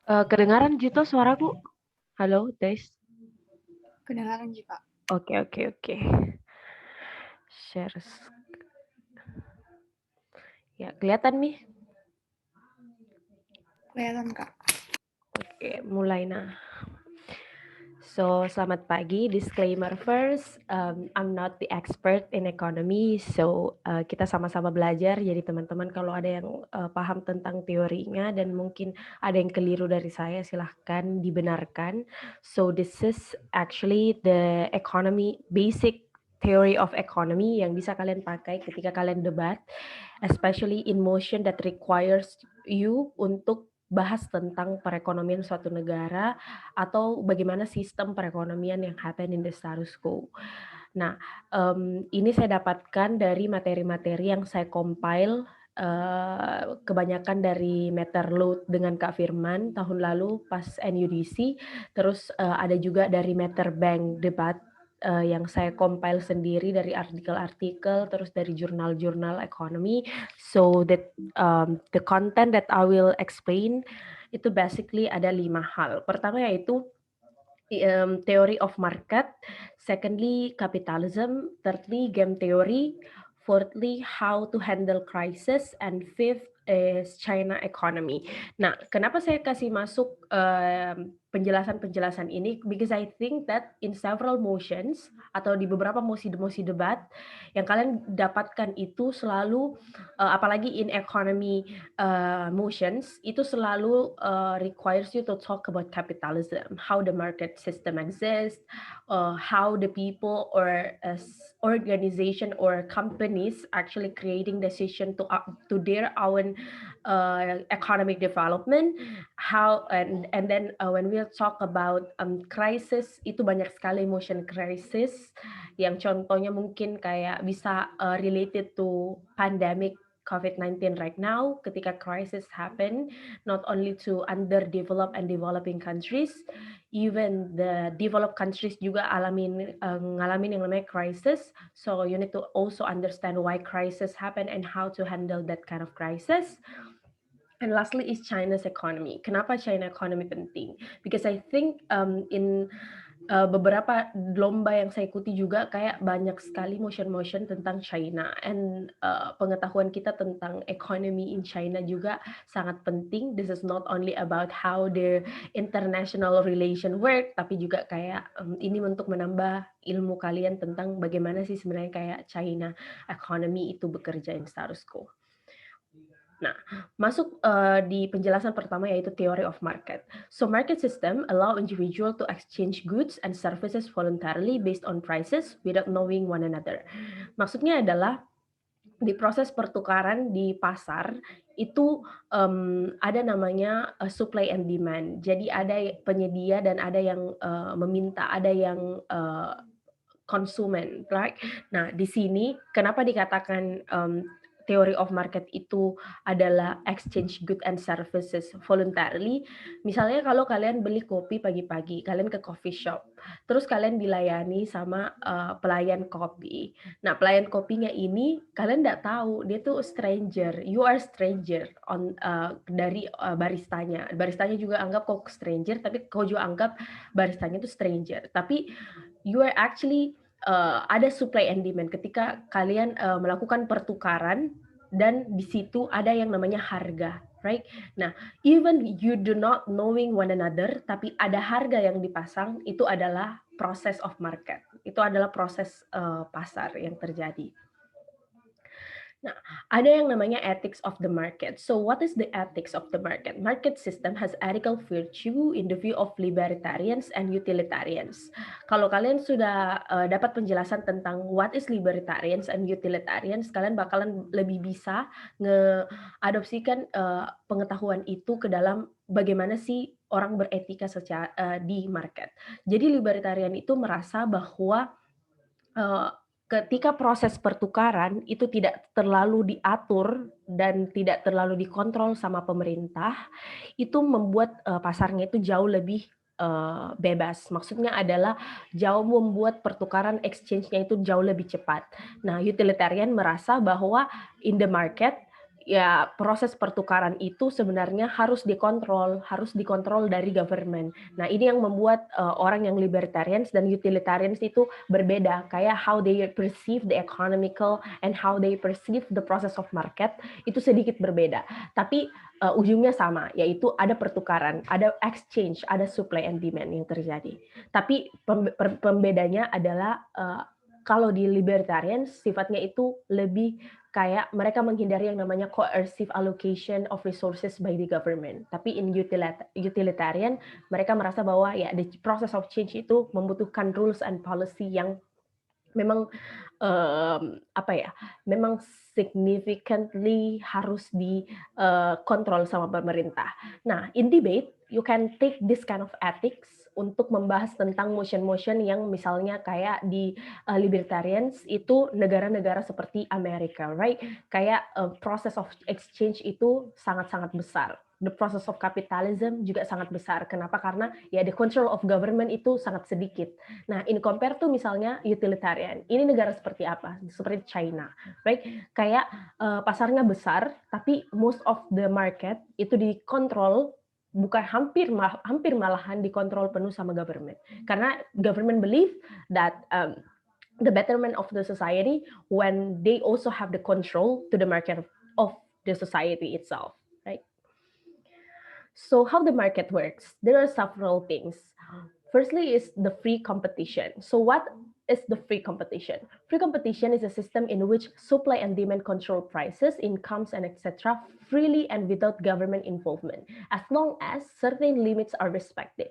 Kedengaran Jito suaraku? Halo, Des. Kedengaran Ji, Pak. Oke. Share. Ya, kelihatan nih. Kelihatan, Kak. Oke, mulai nah. So, selamat pagi. Disclaimer first, I'm not the expert in economy, so kita sama-sama belajar. Jadi teman-teman kalau ada yang paham tentang teorinya dan mungkin ada yang keliru dari saya, silahkan dibenarkan. So, this is actually the economy basic theory of economy yang bisa kalian pakai ketika kalian debat, especially in motion that requires you untuk bahas tentang perekonomian suatu negara atau bagaimana sistem perekonomian yang happen in the status quo. Nah, ini saya dapatkan dari materi-materi yang saya compile kebanyakan dari Meterload dengan Kak Firman tahun lalu pas NUDC, terus ada juga dari Meterbank debat yang saya compile sendiri dari artikel-artikel, terus dari jurnal-jurnal ekonomi. So that the content that I will explain itu basically ada 5 hal. Pertama yaitu theory of market, secondly capitalism, thirdly game theory, fourthly how to handle crisis, and fifth is China economy. Nah, kenapa saya kasih masuk penjelasan-penjelasan ini? Because I think that in several motions atau di beberapa mosi-mosi debat yang kalian dapatkan itu selalu apalagi in economy motions itu selalu requires you to talk about capitalism, how the market system exists, how the people or organization or companies actually creating decision to their own economic development, how and then when we talk about crisis itu banyak sekali emotion crisis yang contohnya mungkin kayak bisa related to pandemic COVID-19 right now, ketika crisis happen, not only to underdeveloped and developing countries, even the developed countries juga ngalamin yang namanya crisis. So you need to also understand why crisis happen and how to handle that kind of crisis. And lastly is China's economy. Kenapa China economy penting? Because I think in beberapa lomba yang saya ikuti juga kayak banyak sekali motion-motion tentang China, and pengetahuan kita tentang economy in China juga sangat penting. This is not only about how the international relation work, tapi juga kayak ini untuk menambah ilmu kalian tentang bagaimana sih sebenarnya kayak China economy itu bekerja in status quo. Nah, masuk di penjelasan pertama yaitu theory of market. So market system allow individual to exchange goods and services voluntarily based on prices without knowing one another. Maksudnya adalah di proses pertukaran di pasar itu ada namanya supply and demand. Jadi ada penyedia dan ada yang meminta, ada yang konsumen, right? Nah, di sini kenapa dikatakan theory of market itu adalah exchange good and services voluntarily. Misalnya kalau kalian beli kopi pagi-pagi, kalian ke coffee shop, terus kalian dilayani sama pelayan kopi. Nah, pelayan kopinya ini kalian nggak tahu dia tuh stranger, you are stranger dari baristanya. Baristanya juga anggap kau stranger, tapi kau juga anggap baristanya itu stranger. Tapi you are actually ada supply and demand ketika kalian melakukan pertukaran dan di situ ada yang namanya harga, right? Nah, even you do not knowing one another, tapi ada harga yang dipasang, itu adalah proses of market. Itu adalah proses pasar yang terjadi. Nah, ada yang namanya ethics of the market. So what is the ethics of the market? Market system has ethical virtue in the view of libertarians and utilitarians. Kalau kalian sudah dapat penjelasan tentang what is libertarians and utilitarians, kalian bakalan lebih bisa ngeadopsikan pengetahuan itu ke dalam bagaimana sih orang beretika secara di market. Jadi libertarian itu merasa bahwa ketika proses pertukaran itu tidak terlalu diatur dan tidak terlalu dikontrol sama pemerintah, itu membuat pasarnya itu jauh lebih bebas. Maksudnya adalah jauh membuat pertukaran exchange-nya itu jauh lebih cepat. Nah, utilitarian merasa bahwa in the market ya proses pertukaran itu sebenarnya harus dikontrol dari government. Nah, ini yang membuat orang yang libertarians dan utilitarians itu berbeda, kayak how they perceive the economical and how they perceive the process of market itu sedikit berbeda. Tapi ujungnya sama, yaitu ada pertukaran, ada exchange, ada supply and demand yang terjadi. Tapi pembedanya adalah kalau di libertarian sifatnya itu lebih kayak mereka menghindari yang namanya coercive allocation of resources by the government. Tapi in utilitarian mereka merasa bahwa ya the process of change itu membutuhkan rules and policy yang memang memang significantly harus dikontrol sama pemerintah. Nah, in debate you can take this kind of ethics untuk membahas tentang motion-motion yang misalnya kayak di libertarians itu negara-negara seperti Amerika, right? Kayak process of exchange itu sangat-sangat besar. The process of capitalism juga sangat besar. Kenapa? Karena ya the control of government itu sangat sedikit. Nah, in compare tuh misalnya utilitarian. Ini negara seperti apa? Seperti China, right? Kayak pasarnya besar, tapi most of the market itu dikontrol bukan hampir malahan dikontrol penuh sama government. Karena government believe that the betterment of the society when they also have the control to the market of the society itself, right? So how the market works? There are several things. Firstly is the free competition. So what is the free competition? Free competition is a system in which supply and demand control prices, incomes, and etc. freely and without government involvement, as long as certain limits are respected.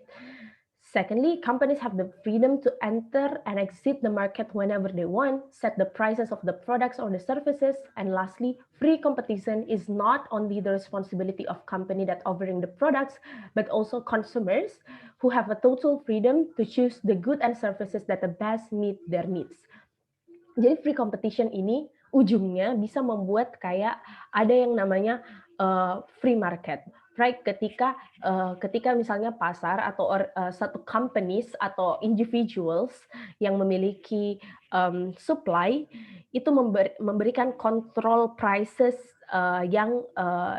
Secondly, companies have the freedom to enter and exit the market whenever they want, set the prices of the products or the services, and lastly, free competition is not only the responsibility of company that offering the products, but also consumers who have a total freedom to choose the good and services that the best meet their needs. Jadi free competition ini ujungnya bisa membuat kayak ada yang namanya free market. Right, ketika misalnya pasar atau satu companies atau individuals yang memiliki supply itu memberikan control prices yang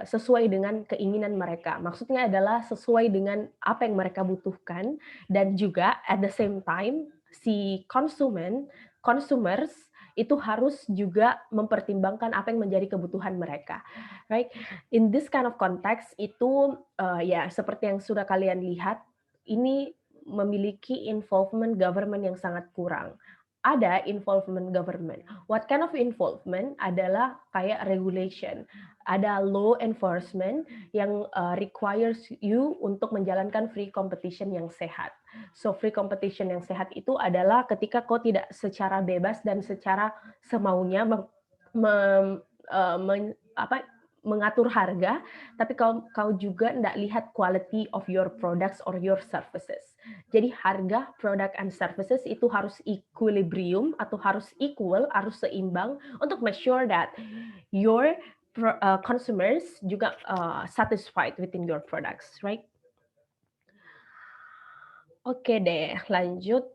sesuai dengan keinginan mereka. Maksudnya adalah sesuai dengan apa yang mereka butuhkan dan juga at the same time si consumers itu harus juga mempertimbangkan apa yang menjadi kebutuhan mereka, right? In this kind of context itu ya seperti yang sudah kalian lihat, ini memiliki involvement government yang sangat kurang. Ada involvement government. What kind of involvement adalah kayak regulation. Ada law enforcement yang requires you untuk menjalankan free competition yang sehat. So free competition yang sehat itu adalah ketika kau tidak secara bebas dan secara semaunya mengatur harga, tapi kau juga tidak lihat quality of your products or your services. Jadi harga, product and services itu harus equilibrium atau harus equal, harus seimbang untuk make sure that your consumers juga satisfied within your products, right? Oke deh, lanjut.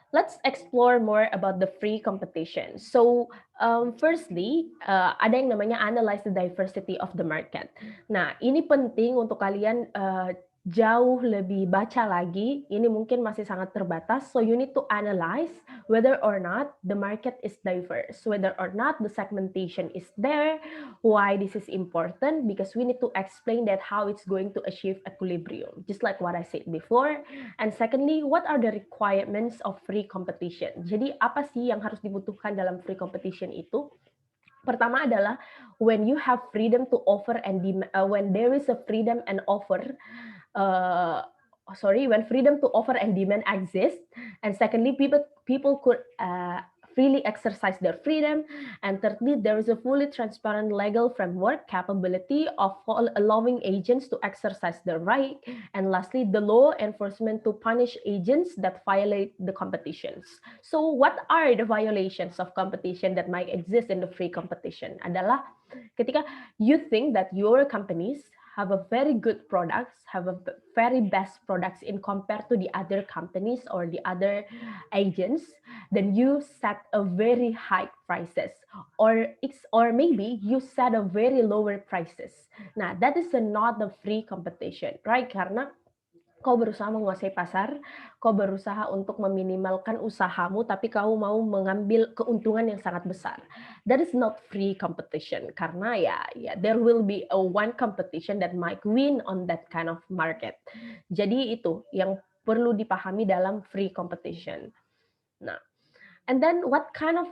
Let's explore more about the free competition. So, firstly, ada yang namanya analyze the diversity of the market. Nah, ini penting untuk kalian jauh lebih baca lagi. Ini mungkin masih sangat terbatas. So, you need to analyze whether or not the market is diverse, whether or not the segmentation is there, why this is important, because we need to explain that how it's going to achieve equilibrium, just like what I said before. And secondly, what are the requirements of free competition? Jadi apa sih yang harus dibutuhkan dalam free competition itu? Pertama adalah when you have freedom to offer and when there is a freedom and offer, when freedom to offer and demand exists, and secondly, people could freely exercise their freedom, and thirdly, there is a fully transparent legal framework capability of allowing agents to exercise their right, and lastly, the law enforcement to punish agents that violate the competitions. So, what are the violations of competition that might exist in the free competition? Adalah ketika you think that your companies have a very good products, have a very best products in compared to the other companies or the other agents, then you set a very high prices, or maybe you set a very lower prices. Nah, that is not the free competition, right? Karena kau berusaha menguasai pasar, kau berusaha untuk meminimalkan usahamu, tapi kau mau mengambil keuntungan yang sangat besar. That is not free competition, karena ya there will be a one competition that might win on that kind of market. Jadi itu yang perlu dipahami dalam free competition. Nah, and then what kind of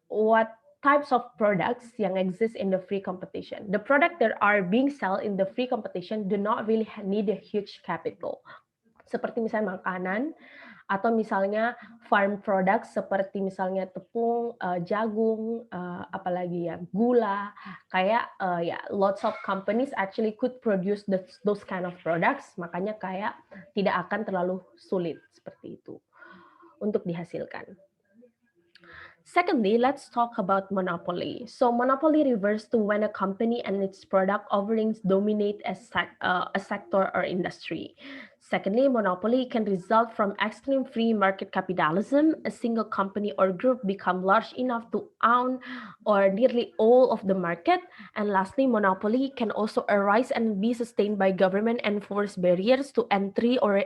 what types of products yang exist in the free competition? The product that are being sold in the free competition do not really need a huge capital. Seperti misalnya makanan, atau misalnya farm products seperti misalnya tepung, jagung, apalagi ya gula, kayak ya lots of companies actually could produce those kind of products, makanya kayak tidak akan terlalu sulit seperti itu untuk dihasilkan. Secondly, let's talk about monopoly. So monopoly refers to when a company and its product offerings dominate a sector or industry. Secondly, monopoly can result from extreme free market capitalism. A single company or group become large enough to own or nearly all of the market. And lastly, monopoly can also arise and be sustained by government enforced barriers to entry or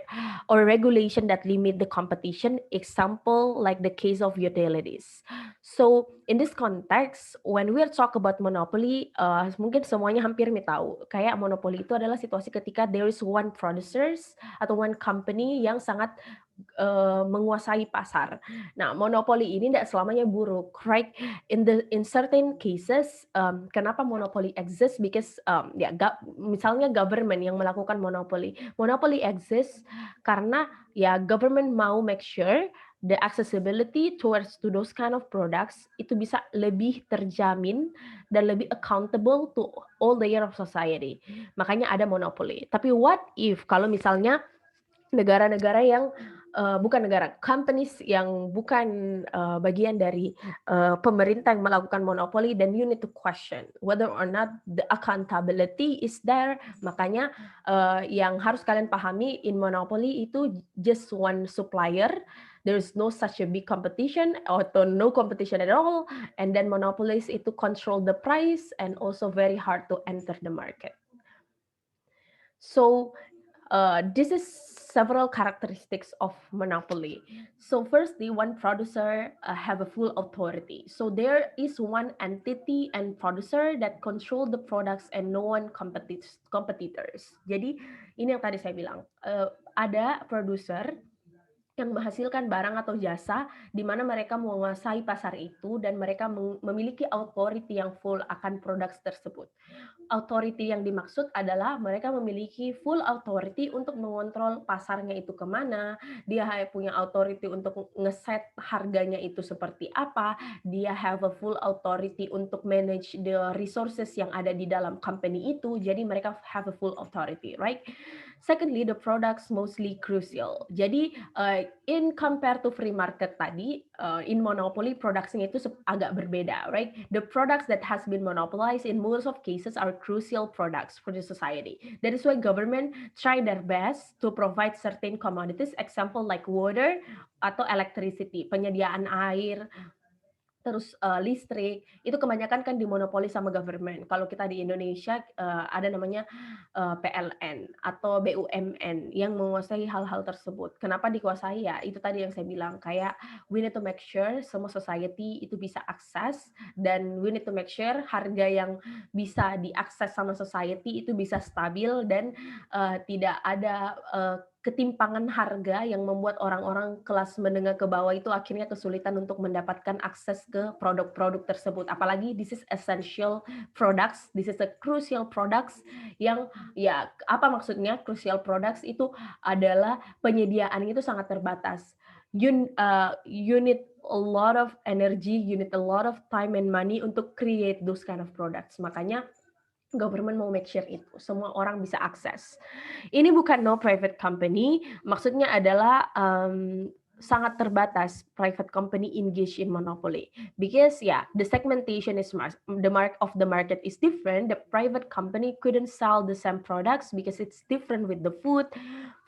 regulation that limit the competition. Example, like the case of utilities. So in this context, when we talk about monopoly, mungkin semuanya hampir tahu, kayak monopoli itu adalah situasi ketika there is one producers atau one company yang sangat menguasai pasar. Nah, monopoli ini tidak selamanya buruk, right? In certain cases, kenapa monopoli exists? Because misalnya government yang melakukan monopoli. Monopoli exists karena ya government mau make sure the accessibility towards to those kind of products itu bisa lebih terjamin dan lebih accountable to all layer of society. Makanya ada monopoli. Tapi what if kalau misalnya negara-negara yang bukan negara, companies yang bukan bagian dari pemerintah yang melakukan monopoli, then you need to question whether or not the accountability is there. Makanya yang harus kalian pahami in monopoly itu just one supplier. There's no such a big competition or no competition at all, and then monopolies itu control the price and also very hard to enter the market. So this is several characteristics of monopoly. So firstly, one producer have a full authority. So there is one entity and producer that control the products and no one competitors. Jadi ini yang tadi saya bilang, ada produser yang menghasilkan barang atau jasa di mana mereka menguasai pasar itu dan mereka memiliki authority yang full akan produk tersebut. Authority yang dimaksud adalah mereka memiliki full authority untuk mengontrol pasarnya itu kemana, dia punya authority untuk ngeset harganya itu seperti apa, dia have a full authority untuk manage the resources yang ada di dalam company itu, jadi mereka have a full authority, right? Secondly, the products mostly crucial. Jadi in compare to free market tadi, in monopoly produksinya itu agak berbeda, right? The products that has been monopolized in most of cases are crucial products for the society. That is why government try their best to provide certain commodities, example like water atau electricity, penyediaan air, terus listrik, itu kebanyakan kan dimonopoli sama government. Kalau kita di Indonesia ada namanya PLN atau BUMN yang menguasai hal-hal tersebut. Kenapa dikuasai? Ya itu tadi yang saya bilang, kayak we need to make sure semua society itu bisa akses, dan we need to make sure harga yang bisa diakses sama society itu bisa stabil dan tidak ada ketimpangan harga yang membuat orang-orang kelas menengah ke bawah itu akhirnya kesulitan untuk mendapatkan akses ke produk-produk tersebut. Apalagi this is essential products, this is a crucial products yang ya apa maksudnya crucial products itu adalah penyediaan itu sangat terbatas. You need a lot of energy, you need a lot of time and money untuk create those kind of products. Makanya government mau make sure itu semua orang bisa akses. Ini bukan no private company, maksudnya adalah sangat terbatas private company engage in monopoly because the segmentation is the mark of the market is different. The private company couldn't sell the same products because it's different with the food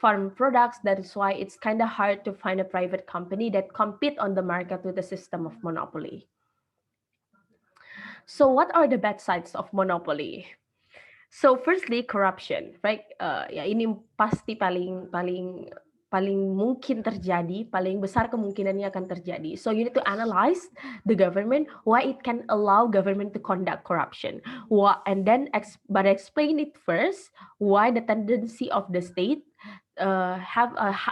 farm products. That is why it's kind of hard to find a private company that compete on the market with the system of monopoly. So what are the bad sides of monopoly? So firstly corruption, right? Ya ini pasti paling mungkin terjadi, paling besar kemungkinannya akan terjadi. So you need to analyze the government, why it can allow government to conduct corruption. And then but explain it first, why the tendency of the state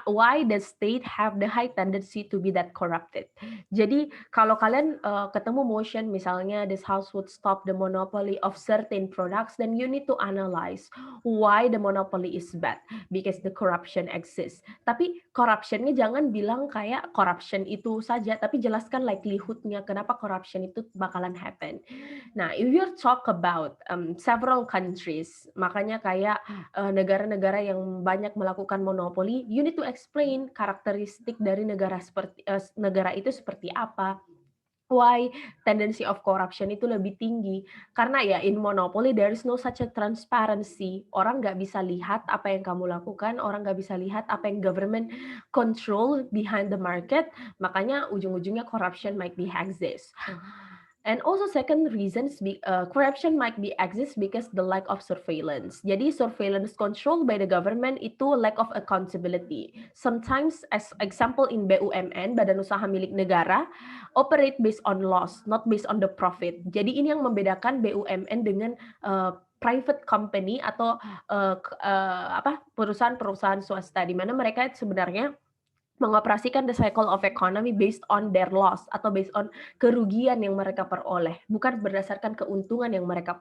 why the state have the high tendency to be that corrupted. Jadi kalau kalian ketemu motion misalnya this house would stop the monopoly of certain products, then you need to analyze why the monopoly is bad because the corruption exists. Tapi corruptionnya jangan bilang kayak corruption itu saja, tapi jelaskan likelihoodnya kenapa corruption itu bakalan happen. Nah, if you talk about several countries, makanya kayak negara-negara yang banyak melakukan monopoli, you need to explain karakteristik dari negara itu seperti apa. Why tendency of corruption itu lebih tinggi? Karena ya in monopoly there is no such a transparency. Orang nggak bisa lihat apa yang kamu lakukan, orang nggak bisa lihat apa yang government control behind the market. Makanya ujung-ujungnya corruption might be exist. And also second reasons corruption might be exist because the lack of surveillance. Jadi surveillance control by the government itu lack of accountability. Sometimes as example in BUMN, Badan Usaha Milik Negara, operate based on loss, not based on the profit. Jadi ini yang membedakan BUMN dengan private company atau perusahaan-perusahaan swasta di mana mereka sebenarnya mengoperasikan the cycle of economy based on their loss atau based on kerugian yang mereka peroleh, bukan berdasarkan keuntungan yang mereka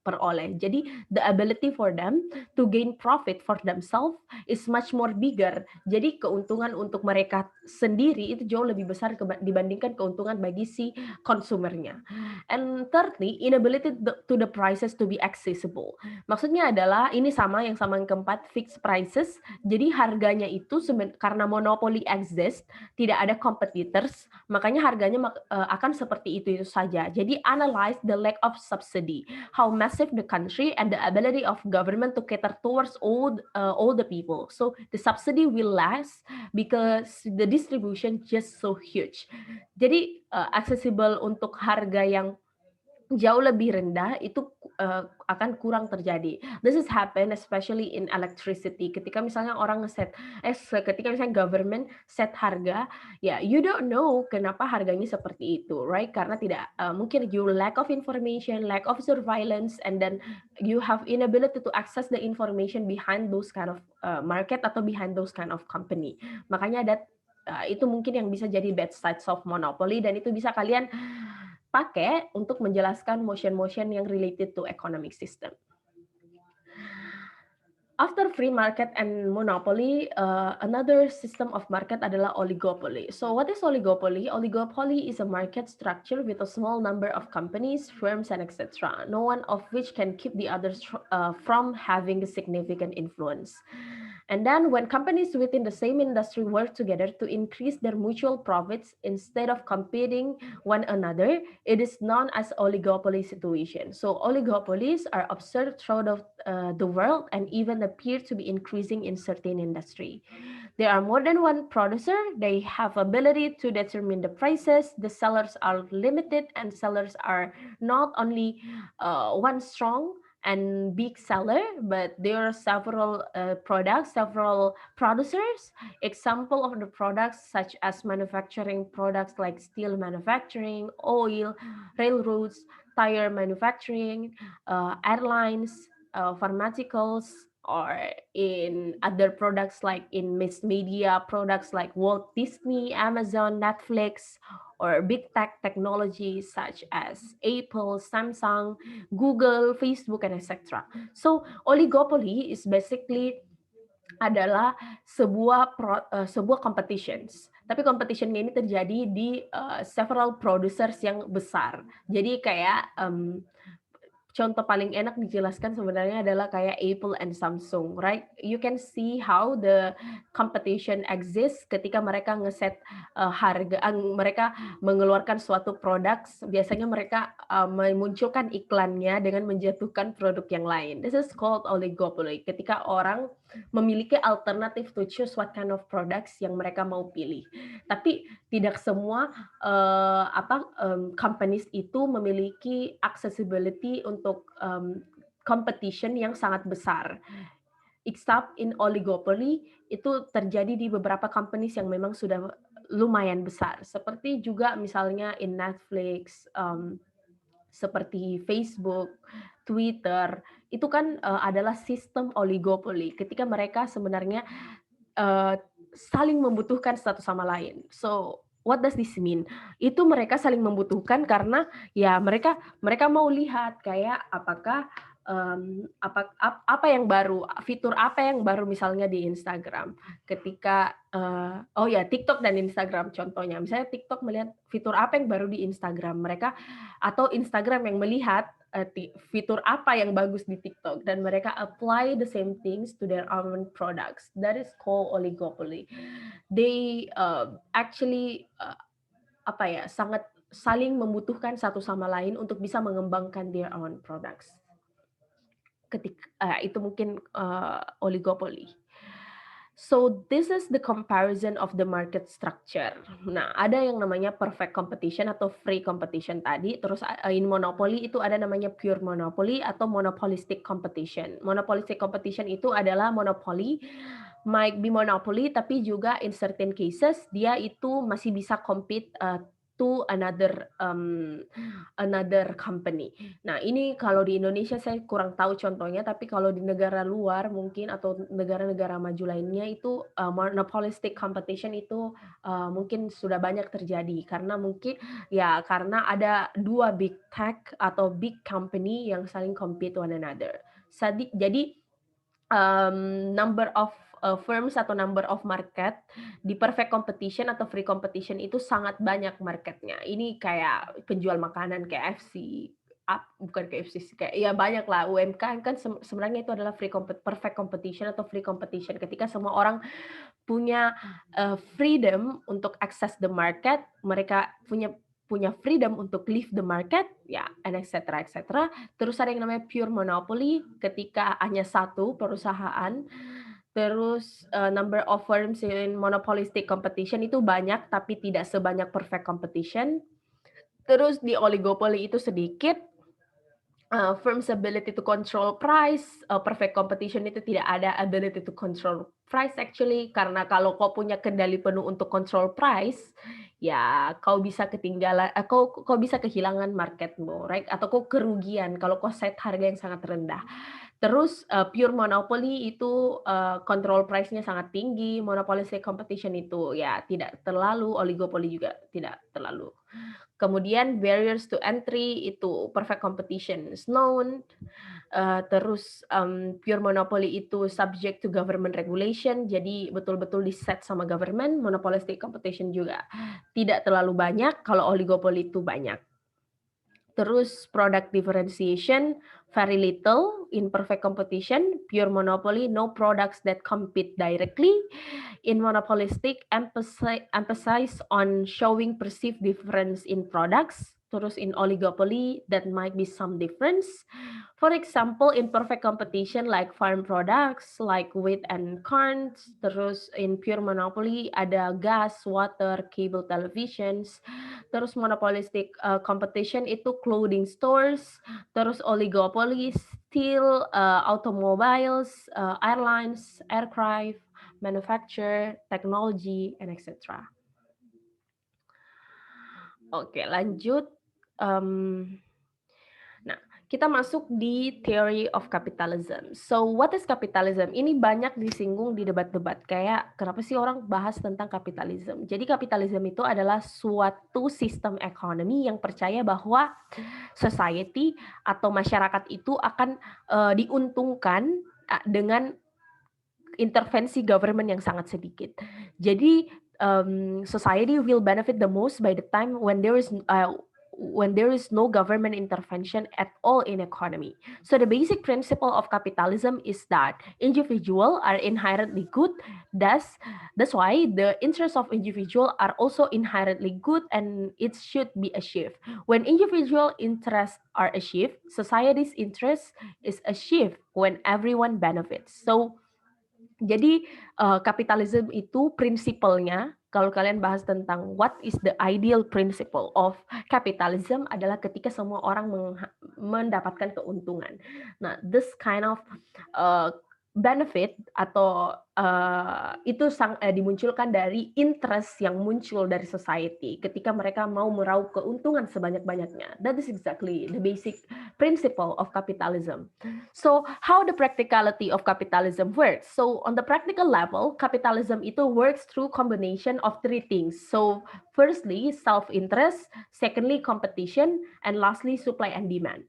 peroleh. Jadi the ability for them to gain profit for themselves is much more bigger. Jadi keuntungan untuk mereka sendiri itu jauh lebih besar dibandingkan keuntungan bagi si konsumernya. And thirdly, inability to the prices to be accessible. Maksudnya adalah ini sama yang yang keempat, fixed prices. Jadi harganya itu karena monopoli exist, tidak ada competitors, makanya harganya akan seperti itu saja. Jadi analyze the lack of subsidy, how massive the country and the ability of government to cater towards all the people. So the subsidy will last because the distribution just so huge. Jadi accessible untuk harga yang jauh lebih rendah itu akan kurang terjadi. This is happen especially in electricity. Ketika misalnya orang ketika misalnya government set harga, ya you don't know kenapa harganya seperti itu, right? Karena tidak mungkin you lack of information, lack of surveillance, and then you have inability to access the information behind those kind of market atau behind those kind of company. Makanya itu mungkin yang bisa jadi bad sides of monopoly dan itu bisa kalian pakai untuk menjelaskan motion-motion yang related to economic system. After free market and monopoly, another system of market adalah oligopoly. So what is oligopoly? Oligopoly is a market structure with a small number of companies, firms, and etc., no one of which can keep the others from having a significant influence. And then when companies within the same industry work together to increase their mutual profits instead of competing one another, it is known as oligopoly situation. So oligopolies are observed throughout the world and even appear to be increasing in certain industry. There are more than one producer. They have ability to determine the prices. The sellers are limited and sellers are not only one strong and big seller, but there are several products, several producers. Example of the products such as manufacturing products like steel manufacturing, oil, railroads, tire manufacturing, airlines, pharmaceuticals, or in other products like in mass media products like Walt Disney, Amazon, Netflix, or big tech technologies such as Apple, Samsung, Google, Facebook, and etc. So oligopoly is basically adalah sebuah competitions. Tapi competitionnya ini terjadi di several producers yang besar. Jadi kayak contoh paling enak dijelaskan sebenarnya adalah kayak Apple and Samsung, right? You can see how the competition exists ketika mereka ngeset harga, mereka mengeluarkan suatu produk, biasanya mereka memunculkan iklannya dengan menjatuhkan produk yang lain. This is called oligopoly. Ketika orang memiliki alternatif to choose what kind of products yang mereka mau pilih. Tapi tidak semua companies itu memiliki accessibility untuk competition yang sangat besar. Except in oligopoly itu terjadi di beberapa companies yang memang sudah lumayan besar. Seperti juga misalnya in Netflix, seperti Facebook, Twitter, itu kan adalah sistem oligopoli. Ketika mereka sebenarnya saling membutuhkan satu sama lain. So, what does this mean? Itu mereka saling membutuhkan karena ya mereka mau lihat kayak apakah apa yang baru, fitur apa yang baru misalnya di Instagram. Ketika oh ya TikTok dan Instagram contohnya. Misalnya TikTok melihat fitur apa yang baru di Instagram mereka, atau Instagram yang melihat fitur apa yang bagus di TikTok dan mereka apply the same things to their own products. That is called oligopoly. They actually sangat saling membutuhkan satu sama lain untuk bisa mengembangkan their own products. Itu mungkin oligopoly. So this is the comparison of the market structure. Nah, ada yang namanya perfect competition atau free competition tadi. Terus in monopoly itu ada namanya pure monopoly atau monopolistic competition. Monopolistic competition itu adalah monopoly, might be monopoly, tapi juga in certain cases dia itu masih bisa compete to another company. Nah, ini kalau di Indonesia saya kurang tahu contohnya, tapi kalau di negara luar mungkin atau negara-negara maju lainnya itu monopolistic competition itu mungkin sudah banyak terjadi karena karena ada dua big tech atau big company yang saling compete one another. Jadi number of firms atau number of market di perfect competition atau free competition itu sangat banyak marketnya. Ini kayak penjual makanan KFC, bukan KFC sih, kayak ya banyak lah UMKM kan sebenarnya itu adalah perfect competition atau free competition ketika semua orang punya freedom untuk access the market, mereka punya freedom untuk leave the market, ya, and etc. etc. Terus ada yang namanya pure monopoly, ketika hanya satu perusahaan. Terus number of firms in monopolistic competition itu banyak, tapi tidak sebanyak perfect competition. Terus di oligopoly itu sedikit, firms ability to control price, perfect competition itu tidak ada ability to control price actually, karena kalau kau punya kendali penuh untuk control price, ya kau bisa ketinggalan, kau bisa kehilangan marketmu, right? Atau kau kerugian kalau kau set harga yang sangat rendah. Terus pure monopoly itu control price-nya sangat tinggi, monopolistic competition itu ya tidak terlalu, oligopoly juga tidak terlalu. Kemudian barriers to entry itu perfect competition is known. Terus pure monopoly itu subject to government regulation, jadi betul-betul di-set sama government. Monopolistic competition juga tidak terlalu banyak, kalau oligopoly itu banyak. Terus product differentiation, very little in perfect competition. Pure monopoly, no products that compete directly. In monopolistic, emphasize on showing perceived difference in products. Terus in oligopoly, that might be some difference. For example, in perfect competition like farm products, like wheat and corn. Terus in pure monopoly ada gas, water, cable televisions. Terus monopolistic competition itu clothing stores. Terus oligopoly, steel, automobiles, airlines, aircraft, manufacture, technology, and etc. Oke, lanjut. Nah, kita masuk di theory of capitalism. So, what is capitalism? Ini banyak disinggung di debat-debat. Kayak, kenapa sih orang bahas tentang kapitalisme? Jadi, kapitalisme itu adalah suatu sistem ekonomi yang percaya bahwa society atau masyarakat itu akan diuntungkan dengan intervensi government yang sangat sedikit. Jadi society will benefit the most by the time when there is when there is no government intervention at all in economy. So the basic principle of capitalism is that individuals are inherently good. That's why the interests of individual are also inherently good and it should be achieved. When individual interests are achieved, society's interest is achieved when everyone benefits. So jadi kapitalisme itu prinsipalnya kalau kalian bahas tentang what is the ideal principle of capitalism adalah ketika semua orang mendapatkan keuntungan. Nah, this kind of uh, benefit atau itu dimunculkan dari interest yang muncul dari society ketika mereka mau meraup keuntungan sebanyak-banyaknya. That is exactly the basic principle of capitalism. So how the practicality of capitalism works? So on the practical level, capitalism itu works through combination of three things. So firstly, self-interest, secondly, competition, and lastly, supply and demand.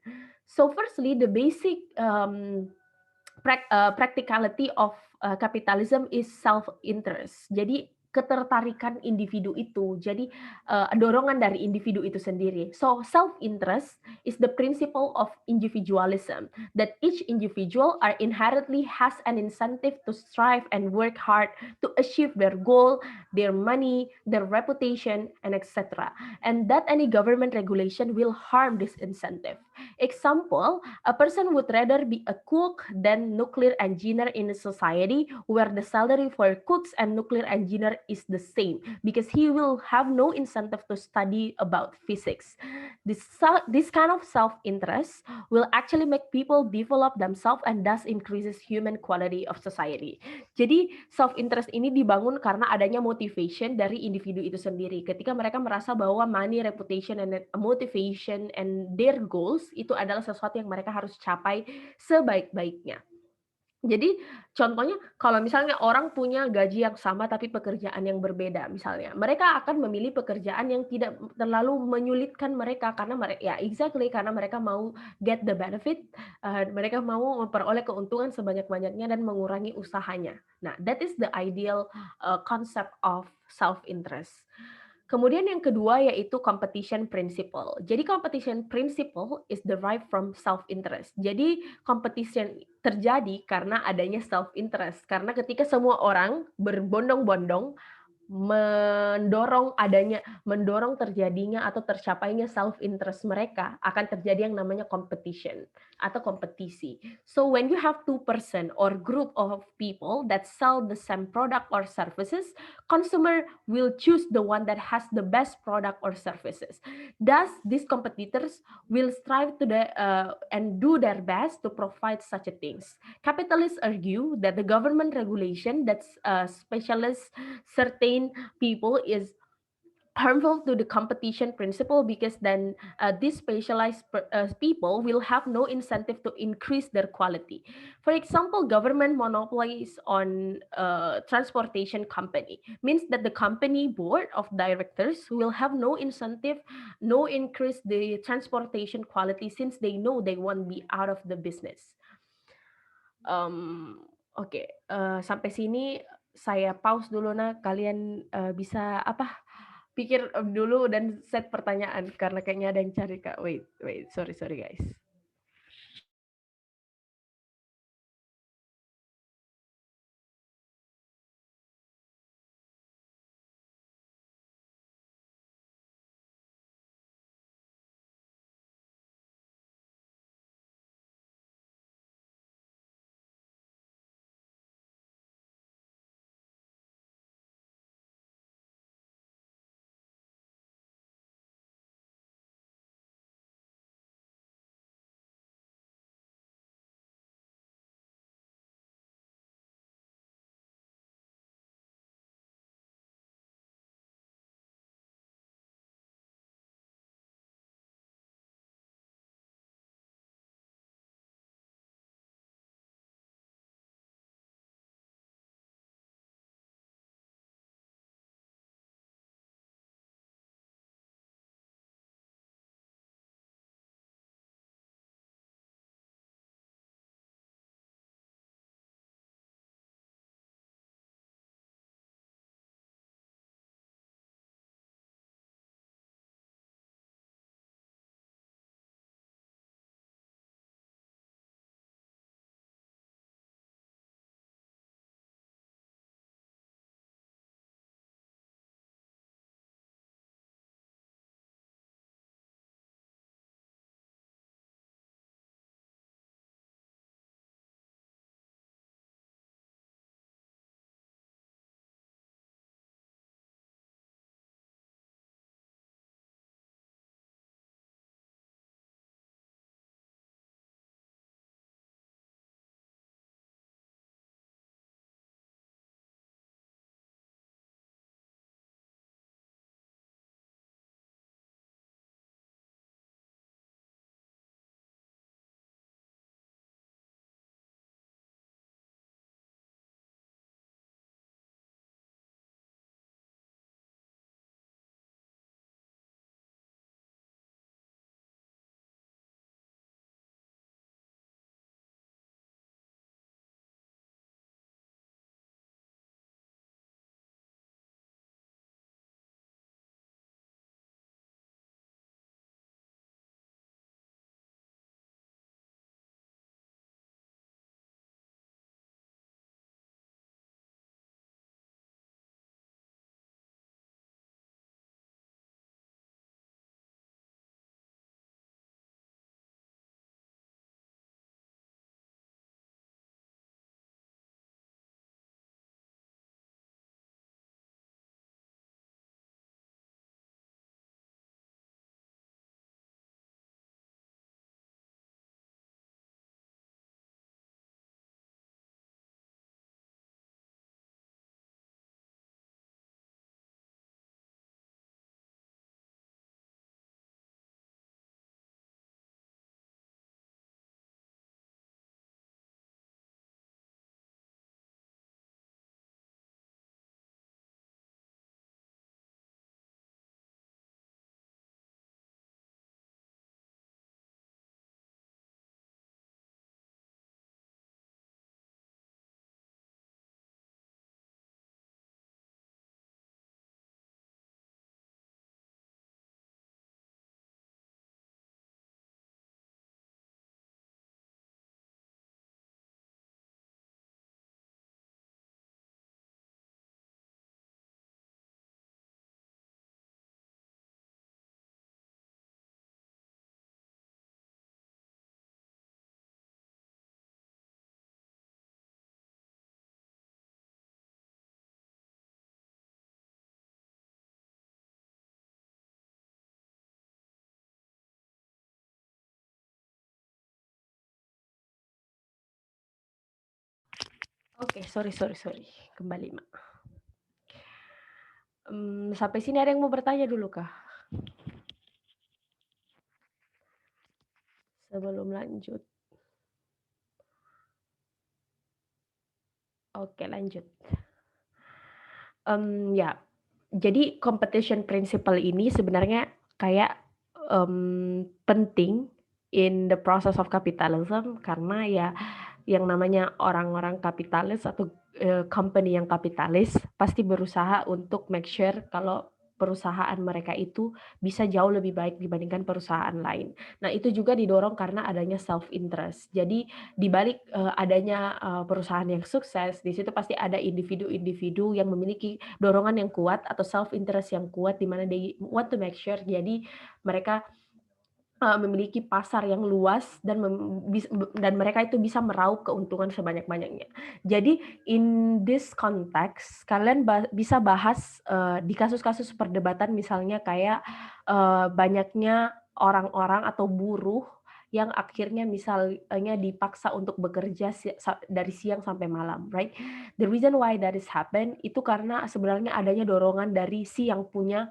So firstly, the basic practicality of capitalism is self-interest. Jadi ketertarikan individu itu, jadi dorongan dari individu itu sendiri. So self-interest is the principle of individualism, that each individual are inherently has an incentive to strive and work hard to achieve their goal, their money, their reputation, and etc. And that any government regulation will harm this incentive. Example, a person would rather be a cook than nuclear engineer in a society where the salary for cooks and nuclear engineer is the same because he will have no incentive to study about physics. This kind of self-interest will actually make people develop themselves and thus increases human quality of society. Jadi self-interest ini dibangun karena adanya motivation dari individu itu sendiri. Ketika mereka merasa bahwa money, reputation, and motivation and their goals itu adalah sesuatu yang mereka harus capai sebaik-baiknya. Jadi contohnya kalau misalnya orang punya gaji yang sama tapi pekerjaan yang berbeda misalnya, mereka akan memilih pekerjaan yang tidak terlalu menyulitkan mereka karena karena mereka mau get the benefit, mereka mau memperoleh keuntungan sebanyak-banyaknya dan mengurangi usahanya. Nah, that is the ideal concept of self-interest. Kemudian yang kedua yaitu competition principle. Jadi competition principle is derived from self-interest. Jadi competition terjadi karena adanya self-interest. Karena ketika semua orang berbondong-bondong mendorong terjadinya atau tercapainya self interest mereka, akan terjadi yang namanya competition atau kompetisi. So when you have two person or group of people that sell the same product or services, consumer will choose the one that has the best product or services. Thus these competitors will strive to and do their best to provide such a things. Capitalists argue that the government regulation that specialists certain people is harmful to the competition principle because then these specialized people will have no incentive to increase their quality. For example, government monopolies on transportation company means that the company board of directors will have no incentive, no increase the transportation quality since they know they won't be out of the business. Oke, sampai sini saya pause dulu. Kalian bisa pikir dulu dan set pertanyaan karena kayaknya ada yang cari Kak. Wait, sorry guys. Oke, sorry sorry sorry, kembali, Mak. Sampai sini ada yang mau bertanya dulu kah? Sebelum lanjut. Oke, lanjut. Ya, jadi competition principle ini sebenarnya kayak, penting in the process of capitalism karena ya yang namanya orang-orang kapitalis atau, company yang kapitalis pasti berusaha untuk make sure kalau perusahaan mereka itu bisa jauh lebih baik dibandingkan perusahaan lain. Nah, itu juga didorong karena adanya self interest. Jadi di balik, adanya, perusahaan yang sukses, di situ pasti ada individu-individu yang memiliki dorongan yang kuat atau self interest yang kuat di mana they want to make sure jadi mereka memiliki pasar yang luas dan dan mereka itu bisa meraup keuntungan sebanyak-banyaknya. Jadi in this context kalian bisa bahas, di kasus-kasus perdebatan misalnya kayak, banyaknya orang-orang atau buruh yang akhirnya misalnya dipaksa untuk bekerja dari siang sampai malam, right? The reason why that is happen itu karena sebenarnya adanya dorongan dari si yang punya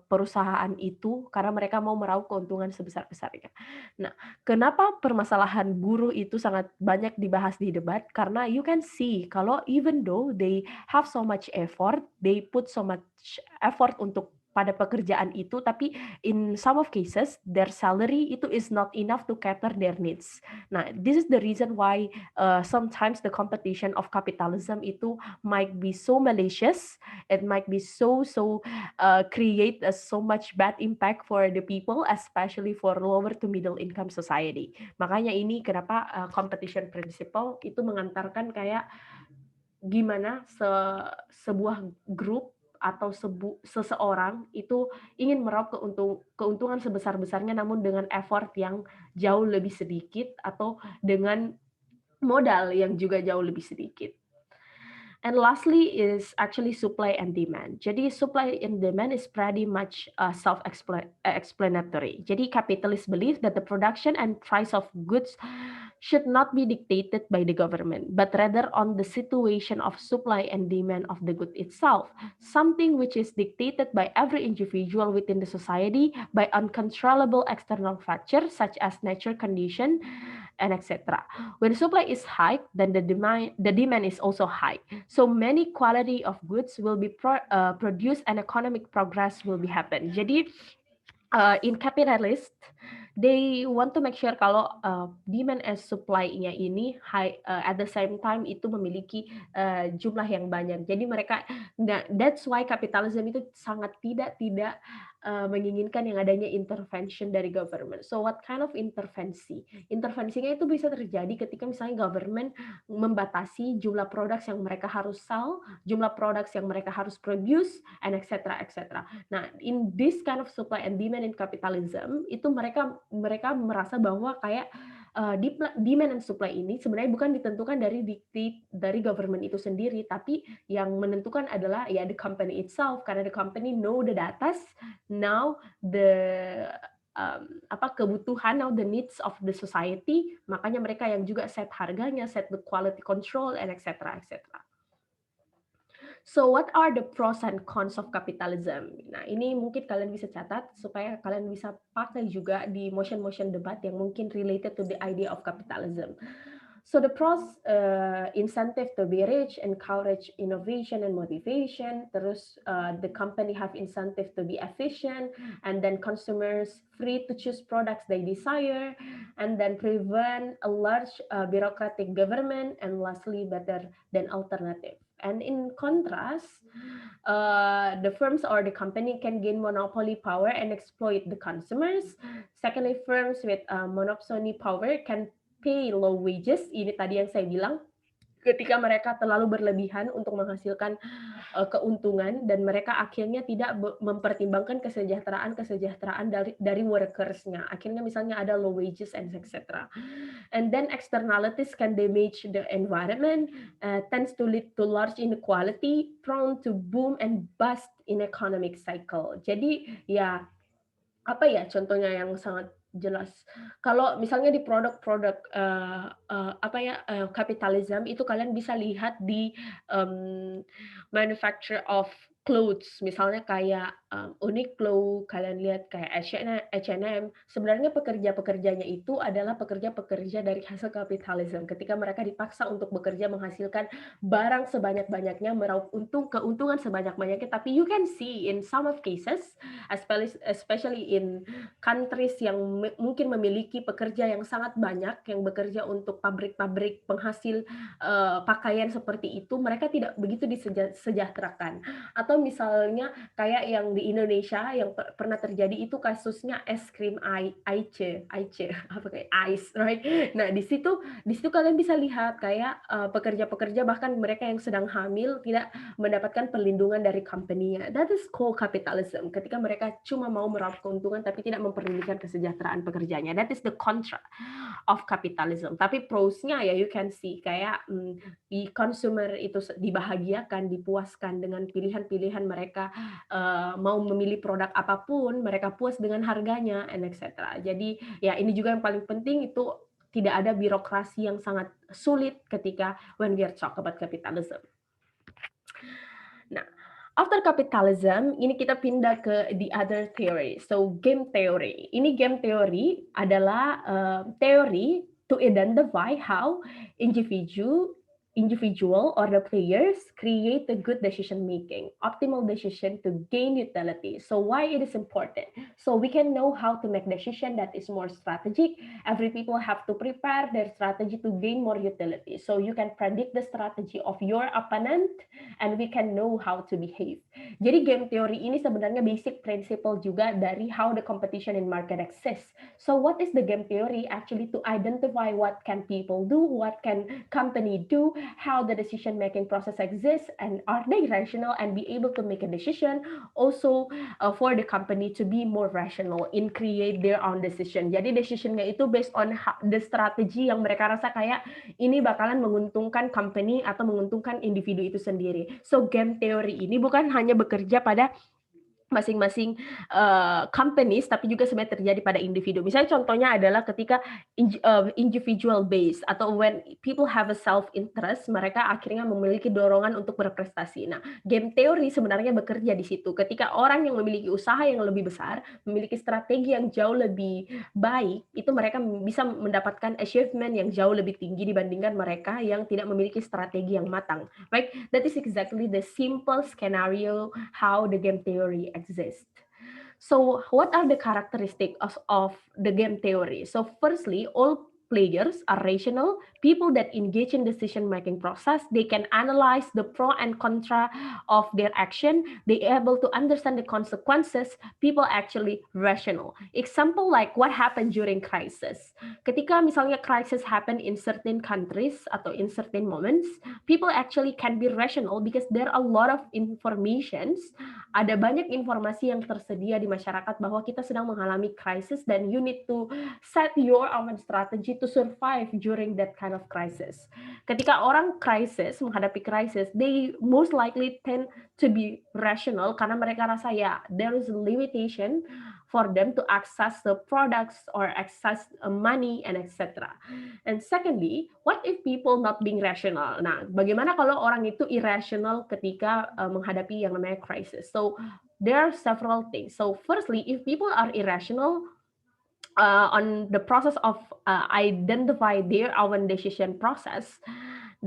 perusahaan itu karena mereka mau meraup keuntungan sebesar-besarnya. Nah, kenapa permasalahan buruh itu sangat banyak dibahas di debat? Karena you can see kalau even though they have so much effort, they put so much effort untuk pada pekerjaan itu, tapi in some of cases their salary itu is not enough to cater their needs. Nah, this is the reason why sometimes the competition of capitalism itu might be so malicious, it might be create so much bad impact for the people, especially for lower to middle income society. Makanya ini kenapa competition principle itu mengantarkan kayak gimana sebuah grup atau seseorang itu ingin meraup keuntungan sebesar-besarnya namun dengan effort yang jauh lebih sedikit atau dengan modal yang juga jauh lebih sedikit. And lastly is actually supply and demand. Jadi supply and demand is pretty much self-explanatory. Jadi capitalists believe that the production and price of goods should not be dictated by the government, but rather on the situation of supply and demand of the good itself, something which is dictated by every individual within the society by uncontrollable external factors such as nature condition and etc. When supply is high, then the demand is also high. So many quality of goods will be produced and economic progress will be happen. Jadi in capitalist, they want to make sure kalau demand and supply-nya ini high, at the same time itu memiliki jumlah yang banyak. Jadi mereka that's why capitalism itu sangat tidak menginginkan yang adanya intervention dari government. So what kind of intervensi? Intervensinya itu bisa terjadi ketika misalnya government membatasi jumlah produk yang mereka harus sell, jumlah produk yang mereka harus produce, and etc. etc. Nah, in this kind of supply and demand in capitalism, itu mereka merasa bahwa kayak demand and supply ini sebenarnya bukan ditentukan dari diktat dari government itu sendiri, tapi yang menentukan adalah ya the company itself karena the company know the data, now the kebutuhan, now the needs of the society, makanya mereka yang juga set harganya, set the quality control, and etc. etc. So what are the pros and cons of capitalism? Nah, ini mungkin kalian bisa catat supaya kalian bisa pakai juga di motion-motion debat yang mungkin related to the idea of capitalism. So the pros, incentive to be rich, encourage innovation and motivation. Terus the company have incentive to be efficient, and then consumers free to choose products they desire, and then prevent a large bureaucratic government, and lastly better than alternative. And in contrast, the firms or the company can gain monopoly power and exploit the consumers. Secondly, firms with monopoly power can pay low wages. Ini tadi yang saya bilang, ketika mereka terlalu berlebihan untuk menghasilkan keuntungan dan mereka akhirnya tidak mempertimbangkan kesejahteraan dari workers-nya. Akhirnya misalnya ada low wages and etc. And then externalities can damage the environment, tends to lead to large inequality, prone to boom and bust in economic cycle. Jadi ya apa ya contohnya yang sangat jelas. Kalau misalnya di produk-produk, kapitalisme itu kalian bisa lihat di, manufacture of clothes, misalnya kayak, Uniqlo, kalian lihat kayak H&M, sebenarnya pekerja-pekerjanya itu adalah pekerja-pekerja dari hasil kapitalisme, ketika mereka dipaksa untuk bekerja menghasilkan barang sebanyak-banyaknya, meraup keuntungan sebanyak-banyaknya, tapi you can see in some of cases, especially in countries yang mungkin memiliki pekerja yang sangat banyak, yang bekerja untuk pabrik-pabrik penghasil, pakaian seperti itu, mereka tidak begitu disejahterakan. Atau misalnya kayak yang di Indonesia yang pernah terjadi itu kasusnya es krim Aice, apa kayak ice, right? Nah, di situ kalian bisa lihat kayak, pekerja-pekerja bahkan mereka yang sedang hamil tidak mendapatkan perlindungan dari company-nya. That is called capitalism, ketika mereka cuma mau meraup keuntungan tapi tidak memperdulikan kesejahteraan pekerjanya. That is the contra of capitalism. Tapi pros-nya ya you can see kayak, di consumer itu dibahagiakan, dipuaskan dengan pilihan-pilihan mereka, mau memilih produk apapun, mereka puas dengan harganya and et cetera. Jadi ya ini juga yang paling penting itu tidak ada birokrasi yang sangat sulit ketika when we are talk about capitalism. Nah, after capitalism, ini kita pindah ke the other theory. So, game theory. Ini game theory adalah teori to identify how individual or the players create a good decision making, optimal decision to gain utility. So why it is important? So we can know how to make decision that is more strategic. Every people have to prepare their strategy to gain more utility. So you can predict the strategy of your opponent and we can know how to behave. Jadi game theory ini sebenarnya basic principle juga dari how the competition in market exists. So what is the game theory? Actually to identify what can people do, what can company do, how the decision making process exists, and are they rational and be able to make a decision. Also for the company to be more rational in create their own decision. Jadi decisionnya itu based on the strategy yang mereka rasa kayak ini bakalan menguntungkan company atau menguntungkan individu itu sendiri. So game theory ini bukan hanya bekerja pada masing-masing companies, tapi juga sebenarnya terjadi pada individu. Misalnya contohnya adalah ketika individual base atau when people have a self interest, mereka akhirnya memiliki dorongan untuk berprestasi. Nah, game theory sebenarnya bekerja di situ. Ketika orang yang memiliki usaha yang lebih besar, memiliki strategi yang jauh lebih baik, itu mereka bisa mendapatkan achievement yang jauh lebih tinggi dibandingkan mereka yang tidak memiliki strategi yang matang. Right? That is exactly the simple scenario how the game theory exists. So what are the characteristics of the game theory? So firstly, all players are rational, people that engage in decision-making process, they can analyze the pro and contra of their action, they able to understand the consequences, people actually rational. Example like what happened during crisis. Ketika misalnya crisis happen in certain countries atau in certain moments, people actually can be rational because there are a lot of informations, ada banyak informasi yang tersedia di masyarakat bahwa kita sedang mengalami crisis dan you need to set your own strategy to survive during that kind of crisis. Ketika orang crisis, menghadapi crisis, they most likely tend to be rational karena mereka rasa ya there is a limitation for them to access the products or access money and etc. And secondly, what if people not being rational? Nah, bagaimana kalau orang itu irrational ketika menghadapi yang namanya crisis? So there are several things. So firstly, if people are irrational on the process of identify their own decision process,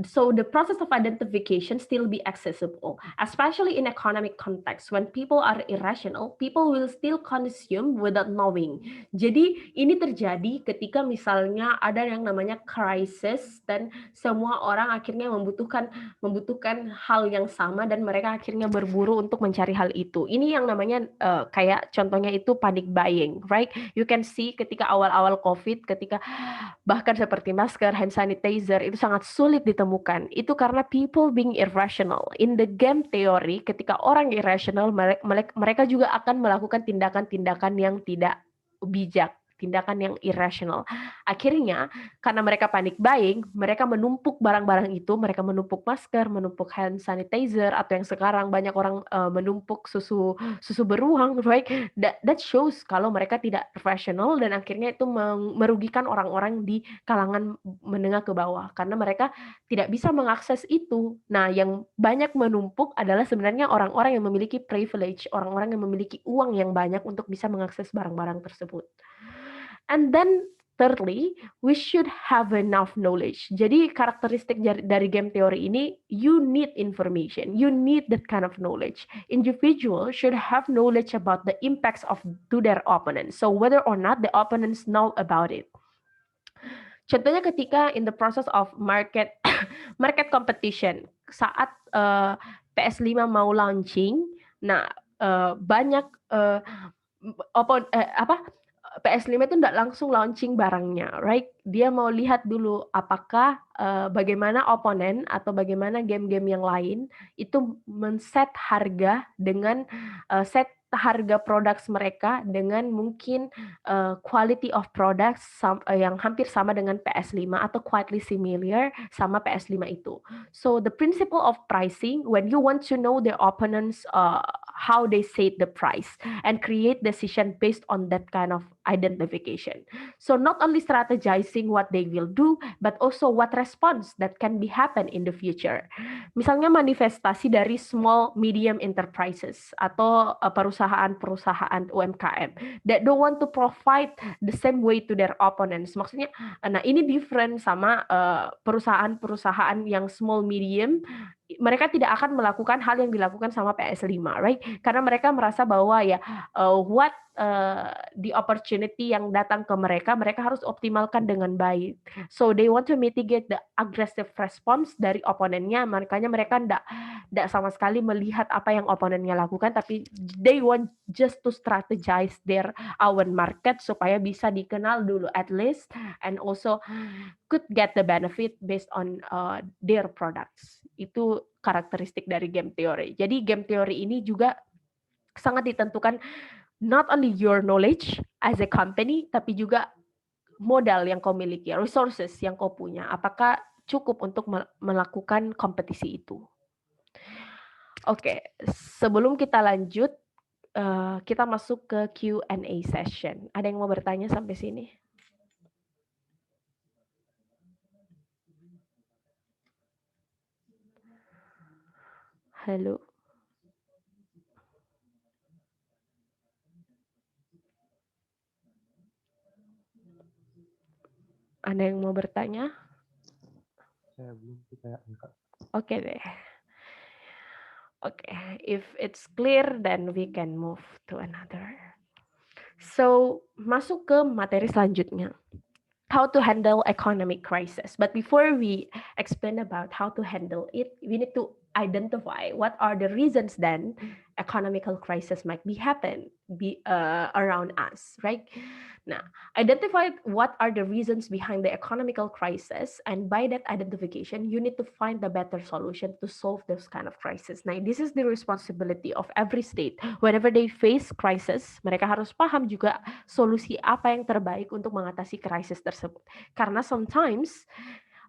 so the process of identification still be accessible, especially in economic context. When people are irrational, people will still consume without knowing. Jadi ini terjadi ketika misalnya ada yang namanya crisis dan semua orang akhirnya membutuhkan hal yang sama dan mereka akhirnya berburu untuk mencari hal itu. Ini yang namanya kayak contohnya itu panic buying, right? You can see ketika awal-awal COVID, ketika bahkan seperti masker, hand sanitizer itu sangat sulit ditemukan. Itu karena people being irrational. In the game theory, ketika orang irrational, mereka juga akan melakukan tindakan-tindakan yang tidak bijak. tindakan yang irrational. Akhirnya karena mereka panic buying, mereka menumpuk barang-barang itu, mereka menumpuk masker, menumpuk hand sanitizer, atau yang sekarang banyak orang menumpuk susu beruang, right? That shows kalau mereka tidak professional dan akhirnya itu merugikan orang-orang di kalangan menengah ke bawah karena mereka tidak bisa mengakses itu. Nah, yang banyak menumpuk adalah sebenarnya orang-orang yang memiliki privilege, orang-orang yang memiliki uang yang banyak untuk bisa mengakses barang-barang tersebut. And then thirdly, we should have enough knowledge. Jadi karakteristik dari game teori ini, you need information, you need that kind of knowledge. Individuals should have knowledge about the impacts to their opponents. So whether or not the opponents know about it. Contohnya ketika in the process of market competition, saat PS5 mau launching, nah banyak PS5 itu tidak langsung launching barangnya, right? Dia mau lihat dulu apakah bagaimana oponen atau bagaimana game-game yang lain itu men-set harga dengan set harga produk mereka dengan mungkin quality of products yang hampir sama dengan PS5 atau quietly similar sama PS5 itu. So the principle of pricing, when you want to know the opponents how they set the price and create decision based on that kind of identification. So not only strategizing what they will do, but also what response that can be happen in the future. Misalnya manifestasi dari small medium enterprises atau perusahaan-perusahaan UMKM that don't want to provide the same way to their opponents. Maksudnya, nah ini different sama perusahaan-perusahaan yang small medium. Mereka tidak akan melakukan hal yang dilakukan sama PS5, right? Karena mereka merasa bahwa ya the opportunity yang datang ke mereka harus optimalkan dengan baik. So they want to mitigate the aggressive response dari oponennya, makanya mereka tidak sama sekali melihat apa yang oponennya lakukan, tapi they want just to strategize their own market supaya bisa dikenal dulu at least, and also could get the benefit based on their products. Itu karakteristik dari game theory. Jadi game theory ini juga sangat ditentukan not only your knowledge as a company, tapi juga modal yang kau miliki, resources yang kau punya. Apakah cukup untuk melakukan kompetisi itu? Oke, sebelum kita lanjut, kita masuk ke Q&A session. Ada yang mau bertanya sampai sini? Halo. Ada yang mau bertanya? Saya belum kayak enggak. Oke deh. Oke, if it's clear, then we can move to another. So, masuk ke materi selanjutnya. How to handle economic crisis. But before we explain about how to handle it, we need to identify what are the reasons then economical crisis might be around us, right? Now, identify what are the reasons behind the economical crisis, and by that identification, you need to find the better solution to solve those kind of crisis. Now, this is the responsibility of every state. Whenever they face crisis, mereka harus paham juga solusi apa yang terbaik untuk mengatasi krisis tersebut. Karena sometimes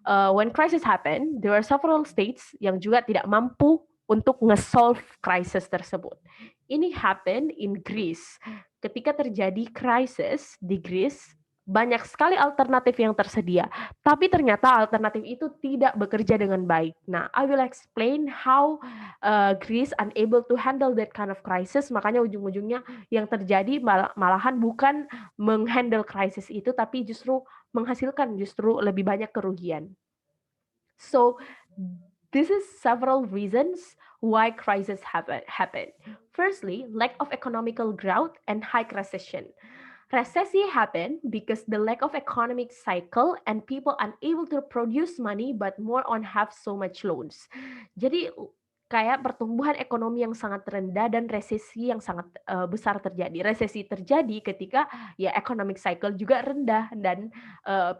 when crisis happen, there are several states yang juga tidak mampu untuk nge-solve krisis tersebut. Ini happen in Greece. Ketika terjadi krisis di Greece, banyak sekali alternatif yang tersedia, tapi ternyata alternatif itu tidak bekerja dengan baik. Nah, I will explain how Greece unable to handle that kind of crisis. Makanya ujung-ujungnya yang terjadi malahan bukan menghandle krisis itu, tapi justru menghasilkan justru lebih banyak kerugian. So, this is several reasons why crises happen. Firstly, lack of economical growth and high recession. Recession happen because the lack of economic cycle and people unable to produce money but more on have so much loans. Jadi kayak pertumbuhan ekonomi yang sangat rendah dan resesi yang sangat besar terjadi. Resesi terjadi ketika ya economic cycle juga rendah dan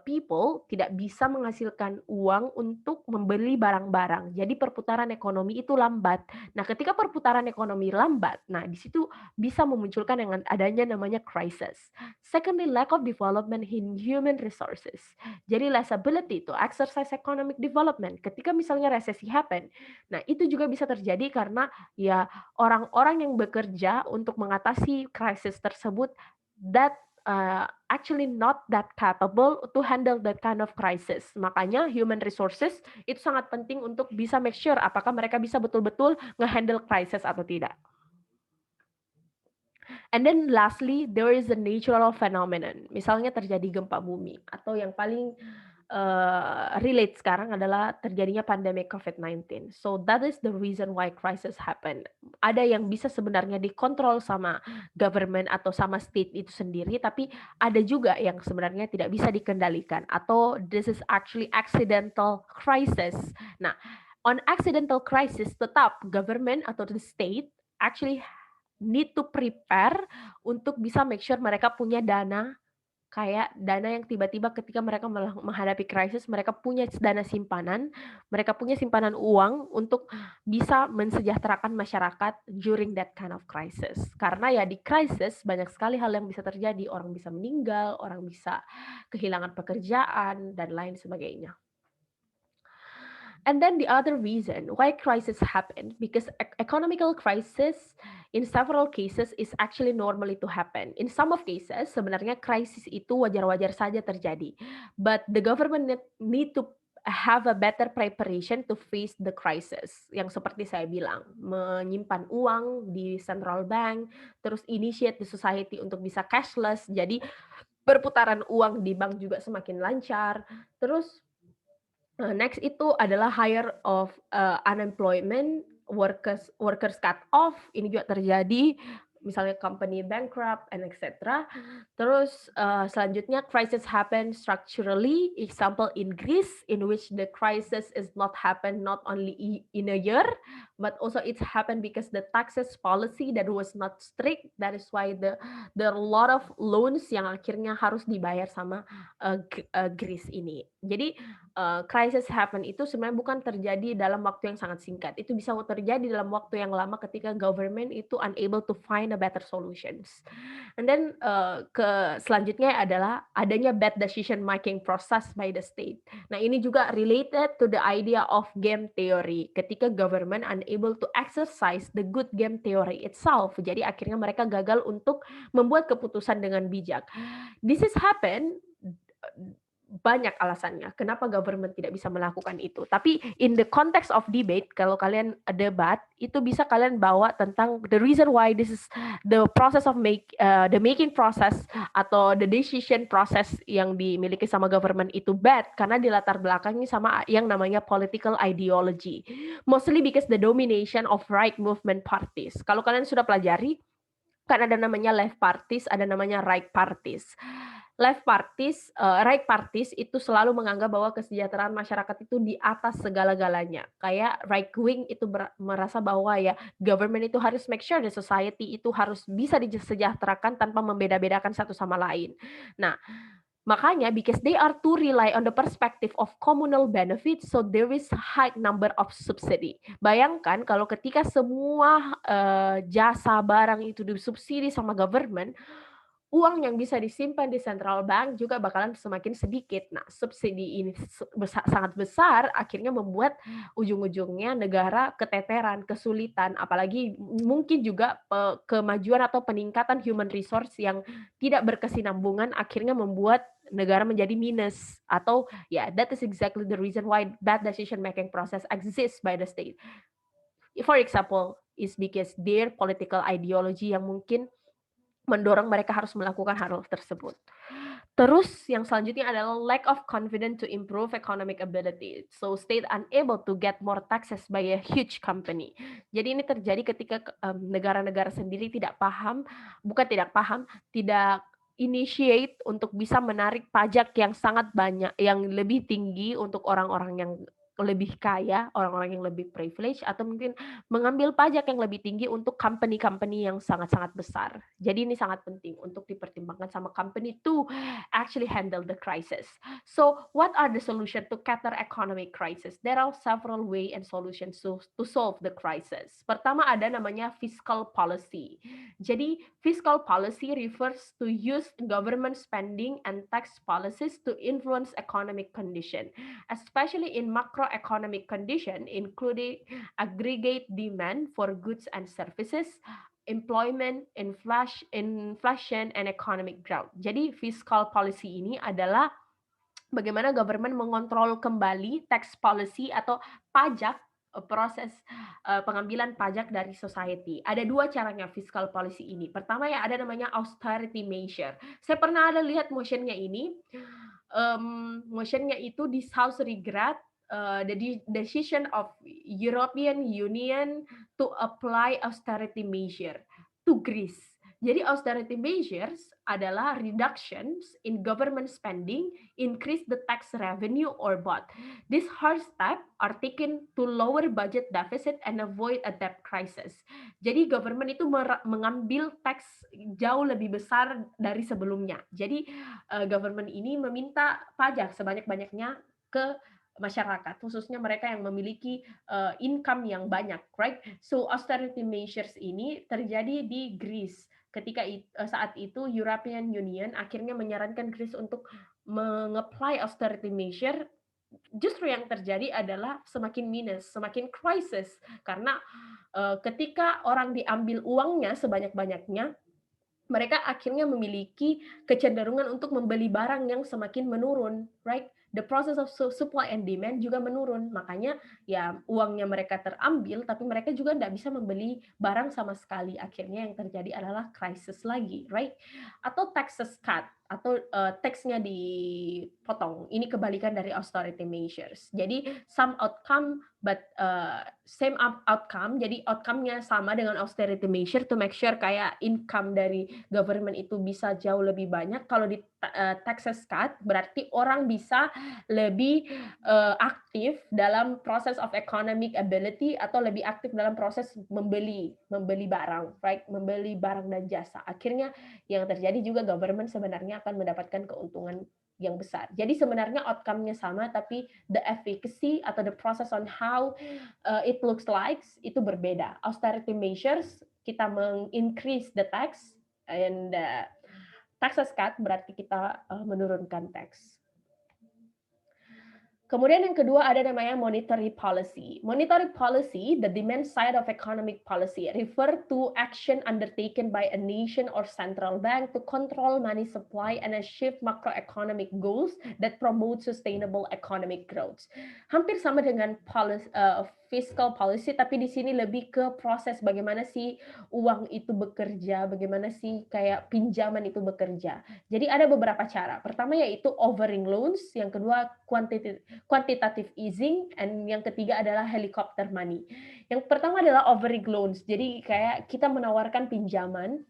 people tidak bisa menghasilkan uang untuk membeli barang-barang. Jadi perputaran ekonomi itu lambat. Nah, ketika perputaran ekonomi lambat, nah di situ bisa memunculkan dengan adanya namanya crisis. Secondly, lack of development in human resources. Jadi less ability to exercise economic development. Ketika misalnya resesi happen, nah, itu juga bisa terjadi karena ya orang-orang yang bekerja untuk mengatasi krisis tersebut that actually not that capable to handle that kind of crisis. Makanya human resources itu sangat penting untuk bisa make sure apakah mereka bisa betul-betul nge-handle crisis atau tidak. And then lastly, there is a natural phenomenon. Misalnya terjadi gempa bumi atau yang paling relate sekarang adalah terjadinya pandemic COVID-19. So that is the reason why crisis happen. Ada yang bisa sebenarnya dikontrol sama government atau sama state itu sendiri, tapi ada juga yang sebenarnya tidak bisa dikendalikan atau this is actually accidental crisis. Nah, on accidental crisis tetap government atau the state actually need to prepare untuk bisa make sure mereka punya dana, kayak dana yang tiba-tiba ketika mereka menghadapi krisis, mereka punya dana simpanan, mereka punya simpanan uang untuk bisa mensejahterakan masyarakat during that kind of crisis. Karena ya di krisis banyak sekali hal yang bisa terjadi, orang bisa meninggal, orang bisa kehilangan pekerjaan, dan lain sebagainya. And then the other reason why crisis happen, because economical crisis in several cases is actually normally to happen. In some of cases, sebenarnya krisis itu wajar-wajar saja terjadi. But the government need to have a better preparation to face the crisis. Yang seperti saya bilang, menyimpan uang di central bank, terus initiate the society untuk bisa cashless, jadi perputaran uang di bank juga semakin lancar. Terus next itu adalah higher of unemployment, workers cut off, ini juga terjadi, misalnya company bankrupt and etc. Terus selanjutnya crisis happen structurally, example in Greece in which the crisis is not happen not only in a year but also it's happened because the taxes policy that was not strict, that is why there are a lot of loans yang akhirnya harus dibayar sama Greece ini. Jadi crisis happen itu sebenarnya bukan terjadi dalam waktu yang sangat singkat. Itu bisa terjadi dalam waktu yang lama ketika government itu unable to find a better solutions. And then selanjutnya adalah adanya bad decision making process by the state. Nah, ini juga related to the idea of game theory. Ketika government unable to exercise the good game theory itself. Jadi akhirnya mereka gagal untuk membuat keputusan dengan bijak. This is happen banyak alasannya kenapa government tidak bisa melakukan itu. Tapi in the context of debate, kalau kalian debat, itu bisa kalian bawa tentang the reason why this is the process of the making process atau the decision process yang dimiliki sama government itu bad karena dilatar belakangi sama yang namanya political ideology. Mostly because the domination of right movement parties. Kalau kalian sudah pelajari, kan ada namanya left parties, ada namanya right parties. Left parties, right parties itu selalu menganggap bahwa kesejahteraan masyarakat itu di atas segala-galanya. Kayak right wing itu merasa bahwa ya government itu harus make sure the society itu harus bisa disejahterakan tanpa membeda-bedakan satu sama lain. Nah, makanya because they are to rely on the perspective of communal benefits, so there is high number of subsidy. Bayangkan kalau ketika semua jasa barang itu disubsidi sama government, uang yang bisa disimpan di central bank juga bakalan semakin sedikit. Nah, subsidi ini sangat besar, akhirnya membuat ujung-ujungnya negara keteteran, kesulitan, apalagi mungkin juga kemajuan atau peningkatan human resource yang tidak berkesinambungan akhirnya membuat negara menjadi minus. Atau ya, that is exactly the reason why bad decision making process exists by the state. For example, is because their political ideology yang mungkin mendorong mereka harus melakukan hal tersebut. Terus yang selanjutnya adalah lack of confidence to improve economic ability. So state unable to get more taxes by a huge company. Jadi ini terjadi ketika negara-negara sendiri tidak initiate untuk bisa menarik pajak yang sangat banyak, yang lebih tinggi untuk orang-orang yang lebih kaya, orang-orang yang lebih privilege, atau mungkin mengambil pajak yang lebih tinggi untuk company-company yang sangat-sangat besar. Jadi ini sangat penting untuk dipertimbangkan sama company to actually handle the crisis. So, what are the solution to counter economic crisis? There are several way and solutions to solve the crisis. Pertama ada namanya fiscal policy. Jadi, fiscal policy refers to use government spending and tax policies to influence economic condition, especially in macroeconomic condition, including aggregate demand for goods and services, employment, inflation, and economic growth. Jadi fiscal policy ini adalah bagaimana government mengontrol kembali tax policy atau pajak, proses pengambilan pajak dari society. Ada dua caranya fiscal policy ini. Pertama ya ada namanya austerity measure. Saya pernah ada lihat motionnya ini. Motionnya itu this House regret the decision of European Union to apply austerity measure to Greece. Jadi austerity measures adalah reductions in government spending, increase the tax revenue or both. These hard steps are taken to lower budget deficit and avoid a debt crisis. Jadi government itu mengambil tax jauh lebih besar dari sebelumnya. Jadi government ini meminta pajak sebanyak-banyaknya ke masyarakat, khususnya mereka yang memiliki income yang banyak, right? So austerity measures ini terjadi di Greece. Ketika saat itu European Union akhirnya menyarankan Greece untuk mengapply austerity measure, justru yang terjadi adalah semakin minus, semakin crisis karena ketika orang diambil uangnya sebanyak-banyaknya, mereka akhirnya memiliki kecenderungan untuk membeli barang yang semakin menurun, right? The process of supply and demand juga menurun. Makanya ya uangnya mereka terambil, tapi mereka juga tidak bisa membeli barang sama sekali. Akhirnya yang terjadi adalah crisis lagi, right? Atau taxes cut, atau tax-nya dipotong. Ini kebalikan dari austerity measures. Jadi some outcome but same outcome. Jadi outcome-nya sama dengan austerity measure to make sure kayak income dari government itu bisa jauh lebih banyak. Kalau di taxes cut berarti orang bisa lebih aktif dalam proses of economic ability atau lebih aktif dalam proses membeli barang, right? Membeli barang dan jasa. Akhirnya yang terjadi juga government sebenarnya akan mendapatkan keuntungan yang besar. Jadi sebenarnya outcome-nya sama, tapi the efficacy atau the process on how it looks like itu berbeda. Austerity measures kita increase the tax, and taxes cut berarti kita menurunkan tax. Kemudian yang kedua ada namanya monetary policy. Monetary policy, the demand side of economic policy, refer to action undertaken by a nation or central bank to control money supply and achieve macroeconomic goals that promote sustainable economic growth. Hampir sama dengan fiscal policy, tapi di sini lebih ke proses bagaimana sih uang itu bekerja, bagaimana sih kayak pinjaman itu bekerja. Jadi ada beberapa cara. Pertama yaitu offering loans, yang kedua quantitative easing, and yang ketiga adalah helicopter money. Yang pertama adalah offering loans. Jadi kayak kita menawarkan pinjaman,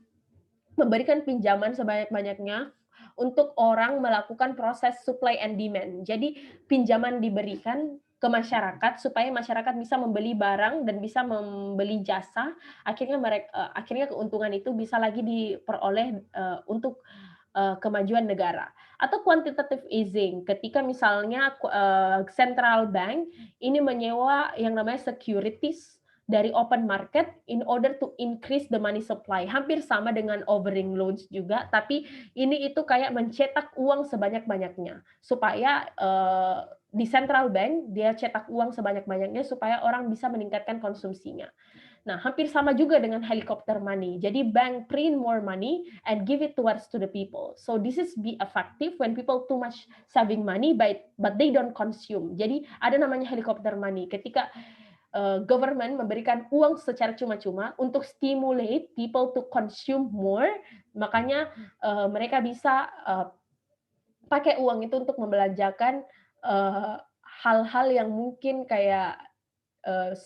memberikan pinjaman sebanyak-banyaknya untuk orang melakukan proses supply and demand. Jadi pinjaman diberikan ke masyarakat supaya masyarakat bisa membeli barang dan bisa membeli jasa. Akhirnya keuntungan itu bisa lagi diperoleh untuk kemajuan negara. Atau quantitative easing, ketika misalnya central bank ini menyewa yang namanya securities dari open market in order to increase the money supply. Hampir sama dengan offering loans juga, tapi ini itu kayak mencetak uang sebanyak-banyaknya supaya di central bank dia cetak uang sebanyak-banyaknya supaya orang bisa meningkatkan konsumsinya. Nah, hampir sama juga dengan helicopter money. Jadi bank print more money and give it towards to the people. So this is be effective when people too much saving money but they don't consume. Jadi ada namanya helicopter money. Ketika government memberikan uang secara cuma-cuma untuk stimulate people to consume more, makanya mereka bisa pakai uang itu untuk membelanjakan hal-hal yang mungkin kayak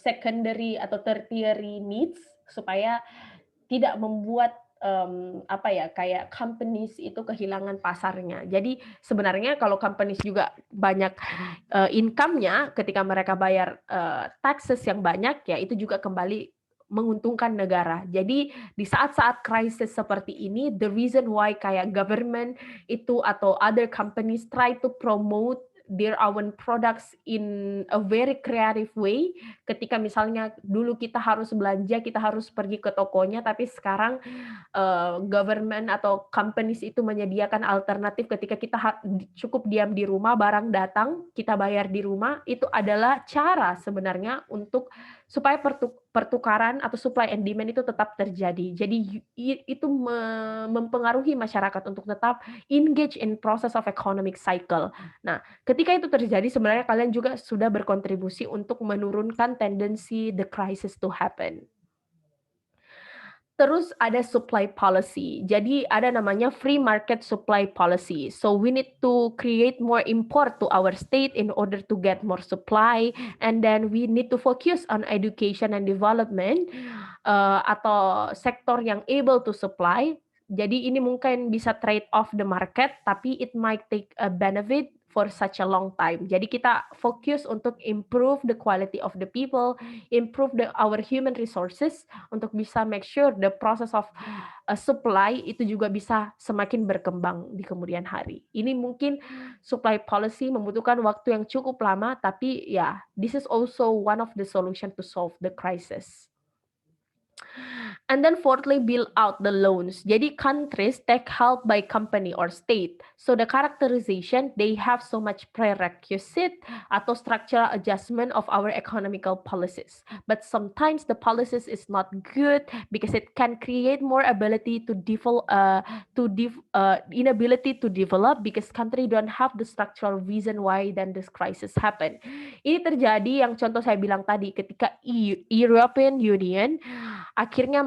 secondary atau tertiary needs supaya tidak membuat apa ya, kayak companies itu kehilangan pasarnya. Jadi sebenarnya kalau companies juga banyak income-nya ketika mereka bayar taxes yang banyak, ya itu juga kembali menguntungkan negara. Jadi di saat-saat krisis seperti ini, the reason why kayak government itu atau other companies try to promote their own products in a very creative way. Ketika misalnya dulu kita harus belanja, kita harus pergi ke tokonya, tapi sekarang government atau companies itu menyediakan alternatif ketika kita cukup diam di rumah, barang datang, kita bayar di rumah, itu adalah cara sebenarnya untuk supaya pertukaran atau supply and demand itu tetap terjadi. Jadi itu mempengaruhi masyarakat untuk tetap engage in process of economic cycle. Nah, ketika itu terjadi sebenarnya kalian juga sudah berkontribusi untuk menurunkan tendensi the crisis to happen. Terus ada supply policy. Jadi ada namanya free market supply policy. So we need to create more import to our state in order to get more supply, and then we need to focus on education and development atau sektor yang able to supply. Jadi ini mungkin bisa trade off the market, tapi it might take a benefit for such a long time. Jadi kita fokus untuk improve the quality of the people, improve our human resources untuk bisa make sure the process of supply itu juga bisa semakin berkembang di kemudian hari. Ini mungkin supply policy membutuhkan waktu yang cukup lama, tapi ya, this is also one of the solution to solve the crisis. And then fourthly, build out the loans. Jadi countries take help by company or state. So the characterization, they have so much prerequisite atau structural adjustment of our economical policies. But sometimes the policies is not good because it can create more ability to inability to develop because country don't have the structural reason why then this crisis happen. Ini terjadi yang contoh saya bilang tadi ketika European Union akhirnya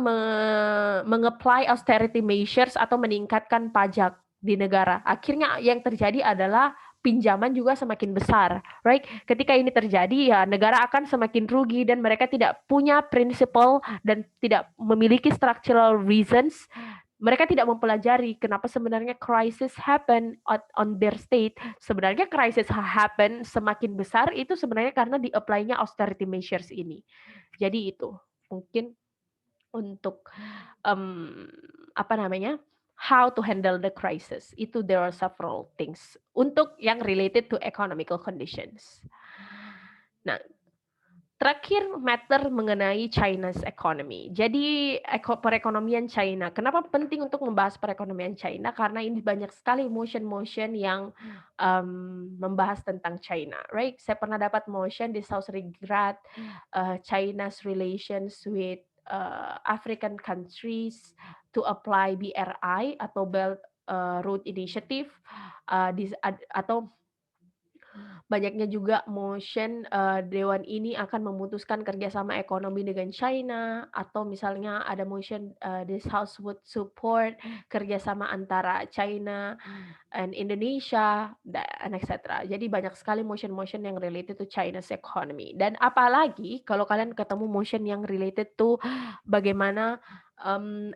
mengapply austerity measures atau meningkatkan pajak di negara. Akhirnya yang terjadi adalah pinjaman juga semakin besar, right? Ketika ini terjadi, ya negara akan semakin rugi dan mereka tidak punya prinsipal dan tidak memiliki structural reasons. Mereka tidak mempelajari kenapa sebenarnya crisis happen on their state. Sebenarnya crisis happen semakin besar itu sebenarnya karena di-apply-nya austerity measures ini. Jadi itu mungkin untuk how to handle the crisis. Itu there are several things untuk yang related to economical conditions. Nah, terakhir matter mengenai China's economy. Jadi perekonomian China. Kenapa penting untuk membahas perekonomian China? Karena ini banyak sekali motion yang membahas tentang China, right? Saya pernah dapat motion di South Regret, China's relations with African countries to apply BRI atau Belt Road Initiative, atau banyaknya juga motion Dewan ini akan memutuskan kerjasama ekonomi dengan China, atau misalnya ada motion this house would support kerjasama antara China and Indonesia, and etc. Jadi banyak sekali motion yang related to China's economy. Dan apalagi kalau kalian ketemu motion yang related to bagaimana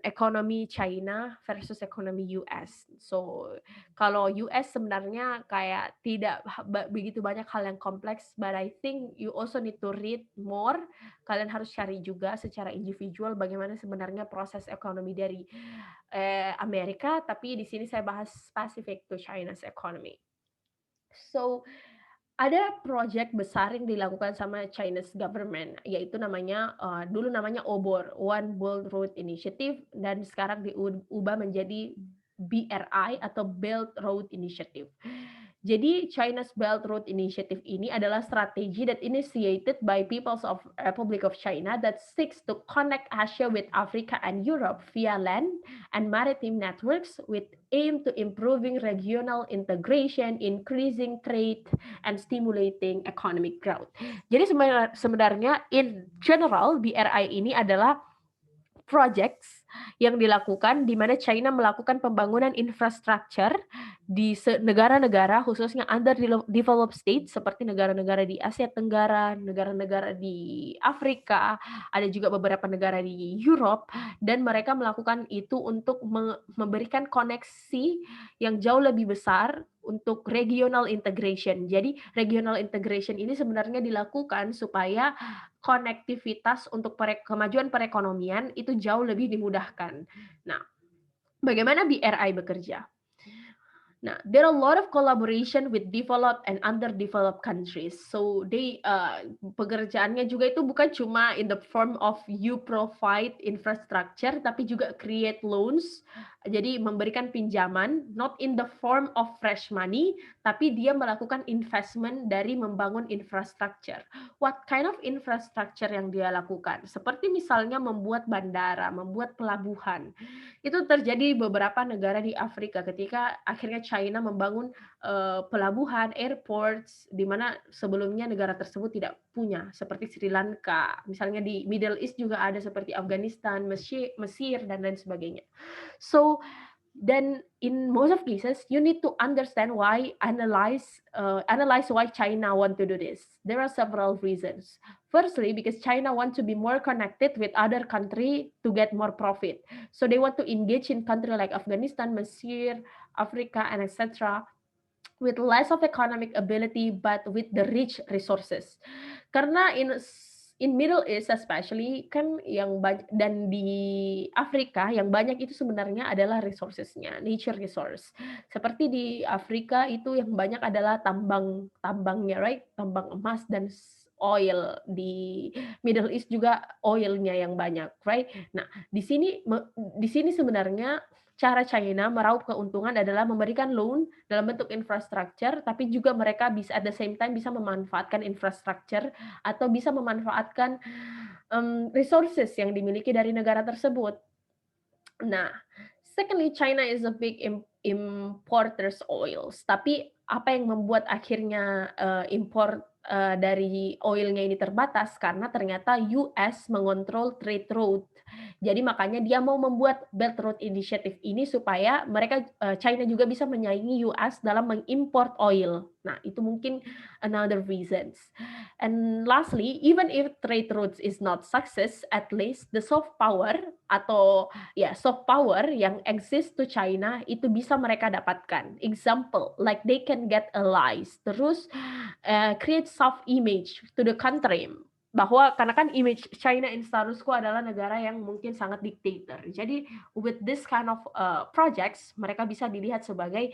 ekonomi China versus ekonomi US. So kalau US sebenarnya kayak tidak begitu banyak hal yang kompleks, but I think you also need to read more. Kalian harus cari juga secara individual bagaimana sebenarnya proses ekonomi dari Amerika, tapi di sini saya bahas specific to China's economy. So ada project besar yang dilakukan sama Chinese government, yaitu namanya dulu namanya OBOR, One Belt Road Initiative, dan sekarang diubah menjadi BRI atau Belt Road Initiative. Jadi China's Belt Road Initiative ini adalah strategi that initiated by People's of Republic of China that seeks to connect Asia with Africa and Europe via land and maritime networks with aim to improving regional integration, increasing trade, and stimulating economic growth. Jadi sebenarnya in general BRI ini adalah projects yang dilakukan di mana China melakukan pembangunan infrastruktur di negara-negara khususnya underdeveloped states seperti negara-negara di Asia Tenggara, negara-negara di Afrika, ada juga beberapa negara di Europe, dan mereka melakukan itu untuk memberikan koneksi yang jauh lebih besar untuk regional integration. Jadi regional integration ini sebenarnya dilakukan supaya konektivitas untuk kemajuan perekonomian itu jauh lebih dimudahkan. Nah, bagaimana BRI bekerja? Nah, there are a lot of collaboration with developed and underdeveloped countries. So pekerjaannya juga itu bukan cuma in the form of you provide infrastructure, tapi juga create loans. Jadi memberikan pinjaman, not in the form of fresh money, tapi dia melakukan investment dari membangun infrastructure. What kind of infrastructure yang dia lakukan? Seperti misalnya membuat bandara, membuat pelabuhan. Itu terjadi beberapa negara di Afrika ketika akhirnya China membangun pelabuhan, airports, di mana sebelumnya negara tersebut tidak punya, seperti Sri Lanka. Misalnya di Middle East juga ada seperti Afghanistan, Mesir, dan lain sebagainya. So, then in most of cases, you need to understand analyze why China want to do this. There are several reasons. Firstly, because China want to be more connected with other country to get more profit. So they want to engage in country like Afghanistan, Mesir, Africa, and etc. with less of economic ability but with the rich resources. Karena in Middle East especially kan yang dan di Afrika yang banyak itu sebenarnya adalah resourcesnya, nature resource. Seperti di Afrika itu yang banyak adalah tambangnya, right? Tambang emas dan oil. Di Middle East juga oilnya yang banyak, right? Nah, di sini sebenarnya cara China meraup keuntungan adalah memberikan loan dalam bentuk infrastruktur, tapi juga mereka bisa at the same time bisa memanfaatkan infrastruktur atau bisa memanfaatkan resources yang dimiliki dari negara tersebut. Nah, secondly, China is a big importers oils. Tapi apa yang membuat akhirnya import dari oilnya ini terbatas karena ternyata US mengontrol trade route. Jadi makanya dia mau membuat Belt Road Initiative ini supaya China juga bisa menyaingi US dalam mengimport oil. Nah, itu mungkin another reasons. And lastly, even if trade routes is not success, at least the soft power soft power yang exist to China itu bisa mereka dapatkan. Example, like they can get allies, terus create soft image to the country. Bahwa karena kan image China in status quo adalah negara yang mungkin sangat dictator. Jadi with this kind of projects mereka bisa dilihat sebagai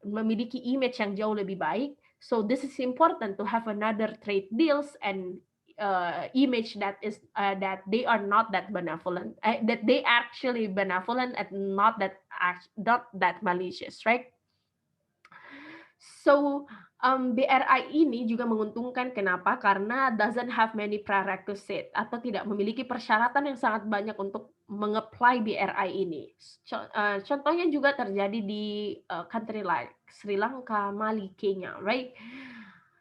memiliki image yang jauh lebih baik. So this is important to have another trade deals and image that is that they are not that benevolent, that they actually benevolent and not that malicious, right? So BRI ini juga menguntungkan kenapa? Karena doesn't have many prerequisite atau tidak memiliki persyaratan yang sangat banyak untuk mengapply BRI ini. Contohnya juga terjadi di country like Sri Lanka, Mali, Kenya, right?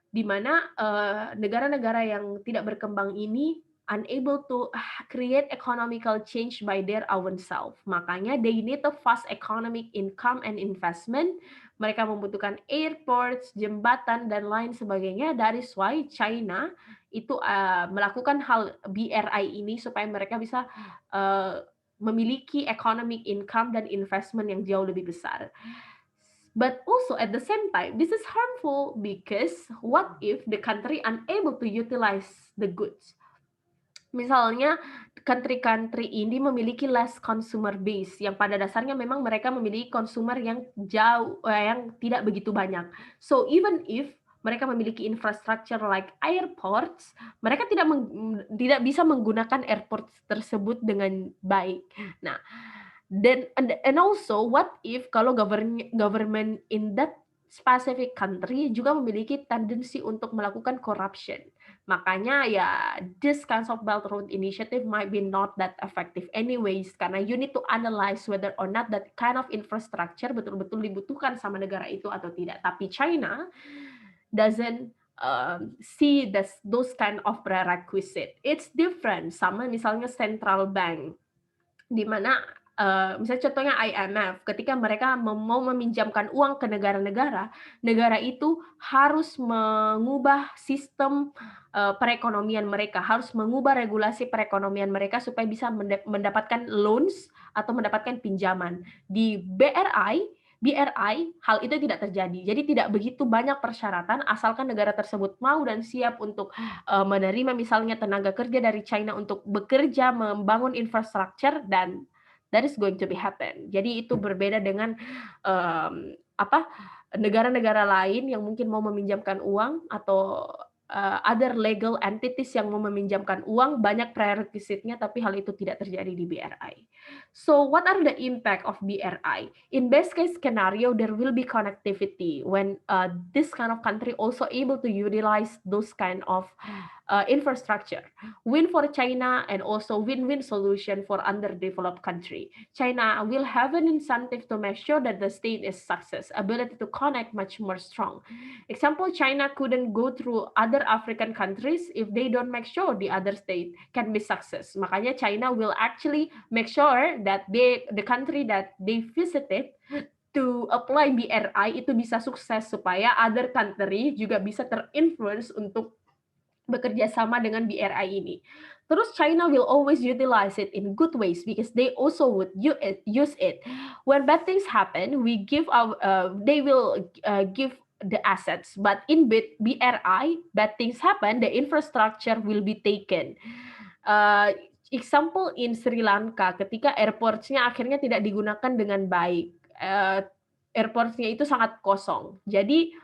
Di mana negara-negara yang tidak berkembang ini unable to create economical change by their own self. Makanya they need a fast economic income and investment. Mereka membutuhkan airports, jembatan, dan lain sebagainya. That is why China itu melakukan hal BRI ini supaya mereka bisa memiliki economic income dan investment yang jauh lebih besar. But also at the same time, this is harmful because what if the country unable to utilize the goods? Misalnya country-country ini memiliki less consumer base yang pada dasarnya memang mereka memiliki consumer yang yang tidak begitu banyak. So even if mereka memiliki infrastructure like airports, mereka tidak bisa menggunakan airport tersebut dengan baik. Nah, and also what if kalau government in that specific country juga memiliki tendensi untuk melakukan corruption. Makanya ya this kind of Belt Road Initiative might be not that effective anyways karena you need to analyze whether or not that kind of infrastructure betul-betul dibutuhkan sama negara itu atau tidak. Tapi China doesn't see those kind of prerequisite. It's different sama misalnya central bank. di mana misalnya contohnya IMF, ketika mereka mau meminjamkan uang ke negara-negara, negara itu harus mengubah sistem perekonomian mereka, harus mengubah regulasi perekonomian mereka supaya bisa mendapatkan loans atau mendapatkan pinjaman. Di BRI hal itu tidak terjadi. Jadi tidak begitu banyak persyaratan asalkan negara tersebut mau dan siap untuk menerima misalnya tenaga kerja dari China untuk bekerja membangun infrastruktur, dan that is going to be happen. Jadi itu berbeda dengan negara-negara lain yang mungkin mau meminjamkan uang atau other legal entities yang mau meminjamkan uang, banyak prerequisite-nya, tapi hal itu tidak terjadi di BRI. So what are the impact of BRI? In best case scenario, there will be connectivity when this kind of country also able to utilize those kind of infrastructure. Win for China and also win-win solution for underdeveloped country. China will have an incentive to make sure that the state is success, ability to connect much more strong. Example, China couldn't go through other African countries if they don't make sure the other state can be success. Makanya China will actually make sure that the country that they visited to apply BRI itu bisa sukses supaya other country juga bisa terinfluence untuk bekerja sama dengan BRI ini. Terus China will always utilize it in good ways because they also would use it. When bad things happen, they will give the assets, but in BRI, bad things happen, the infrastructure will be taken. Example in Sri Lanka, ketika airports-nya akhirnya tidak digunakan dengan baik, airports-nya itu sangat kosong. Jadi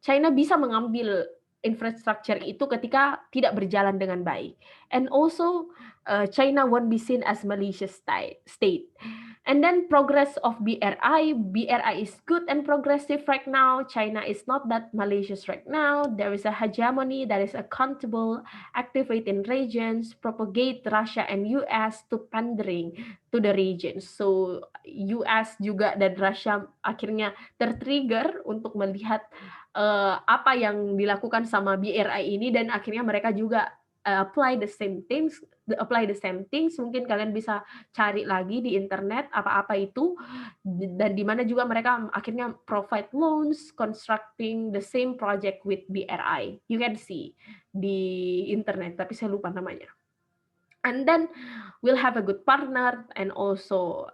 China bisa mengambil infrastructure itu ketika tidak berjalan dengan baik. And also China won't be seen as malicious state. And then progress of BRI is good and progressive right now. China is not that malicious right now. There is a hegemony that is accountable, activate in regions, propagate Russia and US to pandering to the region. So US juga dan Russia akhirnya tertrigger untuk melihat apa yang dilakukan sama BRI ini, dan akhirnya mereka juga apply the same things. Mungkin kalian bisa cari lagi di internet apa-apa itu, dan di mana juga mereka akhirnya provide loans constructing the same project with BRI. You can see di internet, tapi saya lupa namanya. And then we'll have a good partner and also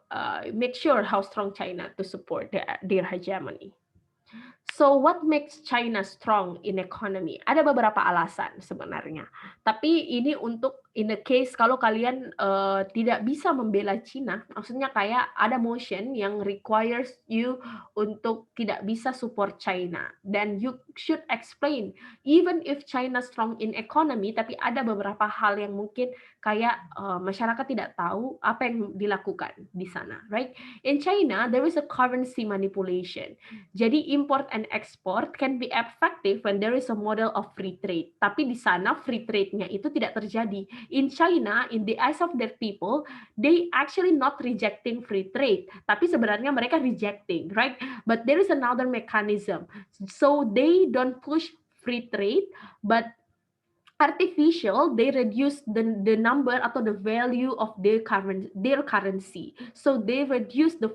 make sure how strong China to support their hegemony. So what makes China strong in economy? Ada beberapa alasan sebenarnya. Tapi ini untuk in the case kalau kalian tidak bisa membela China, maksudnya kayak ada motion yang requires you untuk tidak bisa support China. Dan you should explain, even if China strong in economy, tapi ada beberapa hal yang mungkin kayak masyarakat tidak tahu apa yang dilakukan di sana, right? In China, there is a currency manipulation. Jadi import and export can be effective when there is a model of free trade. Tapi di sana free trade-nya itu tidak terjadi. In China, in the eyes of their people, they actually not rejecting free trade. Tapi sebenarnya mereka rejecting, right? But there is another mechanism. So they don't push free trade, but artificial, they reduce the number atau the value of their currency. So they reduce the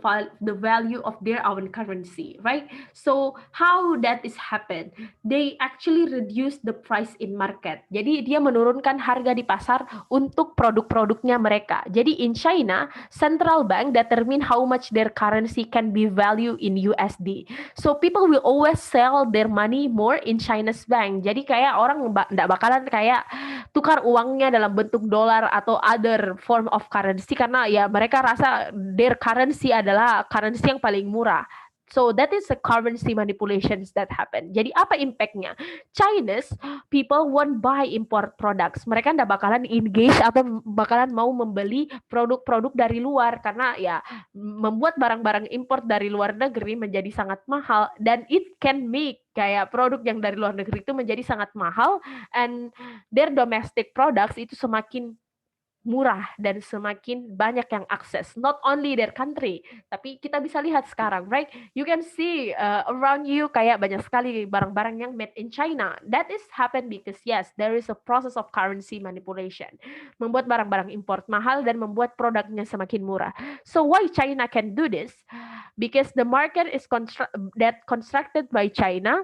value of their own currency, right? So how that is happen? They actually reduce the price in market. Jadi dia menurunkan harga di pasar untuk produk-produknya mereka. Jadi in China, central bank determine how much their currency can be value in USD. So people will always sell their money more in China's bank. Jadi kayak orang nggak bakalan kayak tukar uangnya dalam bentuk dolar atau other form of currency karena ya mereka rasa their currency adalah currency yang paling murah. So that is the currency manipulations that happen. Jadi apa impactnya? Chinese people won't buy import products. Mereka nggak bakalan engage atau bakalan mau membeli produk-produk dari luar karena ya membuat barang-barang import dari luar negeri menjadi sangat mahal, dan it can make kayak produk yang dari luar negeri itu menjadi sangat mahal, and their domestic products itu semakin murah dan semakin banyak yang akses. Not only their country, tapi kita bisa lihat sekarang, right? You can see around you kayak banyak sekali barang-barang yang made in China. That is happen because yes, there is a process of currency manipulation. Membuat barang-barang import mahal dan membuat produknya semakin murah. So why China can do this? Because the market is constructed by China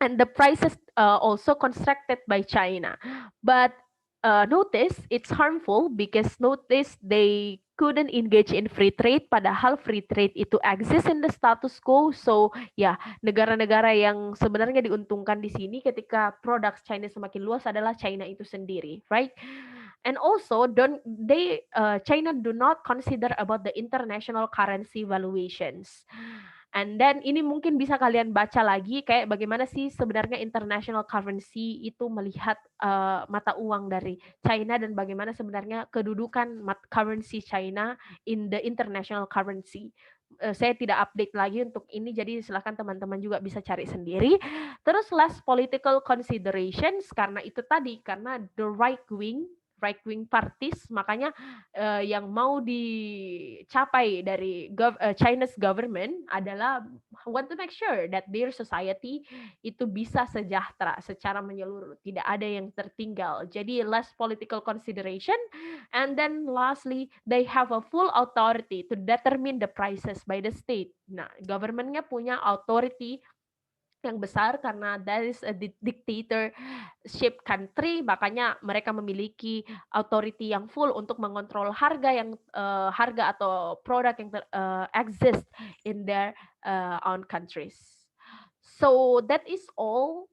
and the prices also constructed by China. But notice it's harmful because notice they couldn't engage in free trade, padahal free trade itu exist in the status quo. So ya, negara-negara yang sebenarnya diuntungkan di sini ketika produk China semakin luas adalah China itu sendiri, right? And also China do not consider about the international currency valuations. And then ini mungkin bisa kalian baca lagi kayak bagaimana sih sebenarnya international currency itu melihat mata uang dari China dan bagaimana sebenarnya kedudukan currency China in the international currency. Saya tidak update lagi untuk ini, jadi silahkan teman-teman juga bisa cari sendiri. Terus last political considerations, karena itu tadi, karena the right wing parties, makanya yang mau dicapai dari China's government adalah want to make sure that their society itu bisa sejahtera secara menyeluruh, tidak ada yang tertinggal. Jadi less political consideration, and then lastly they have a full authority to determine the prices by the state. Nah, governmentnya punya authority yang besar karena that is a dictatorship country, makanya mereka memiliki authority yang full untuk mengontrol harga atau produk yang exist in their own countries. So that is all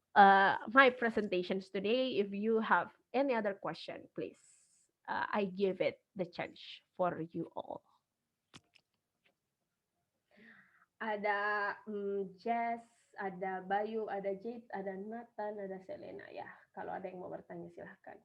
my presentations today. If you have any other question, please, I give it the chance for you all. Ada Jess, ada Bayu, ada Jade, ada Nathan, ada Selena ya. Kalau ada yang mau bertanya silahkan.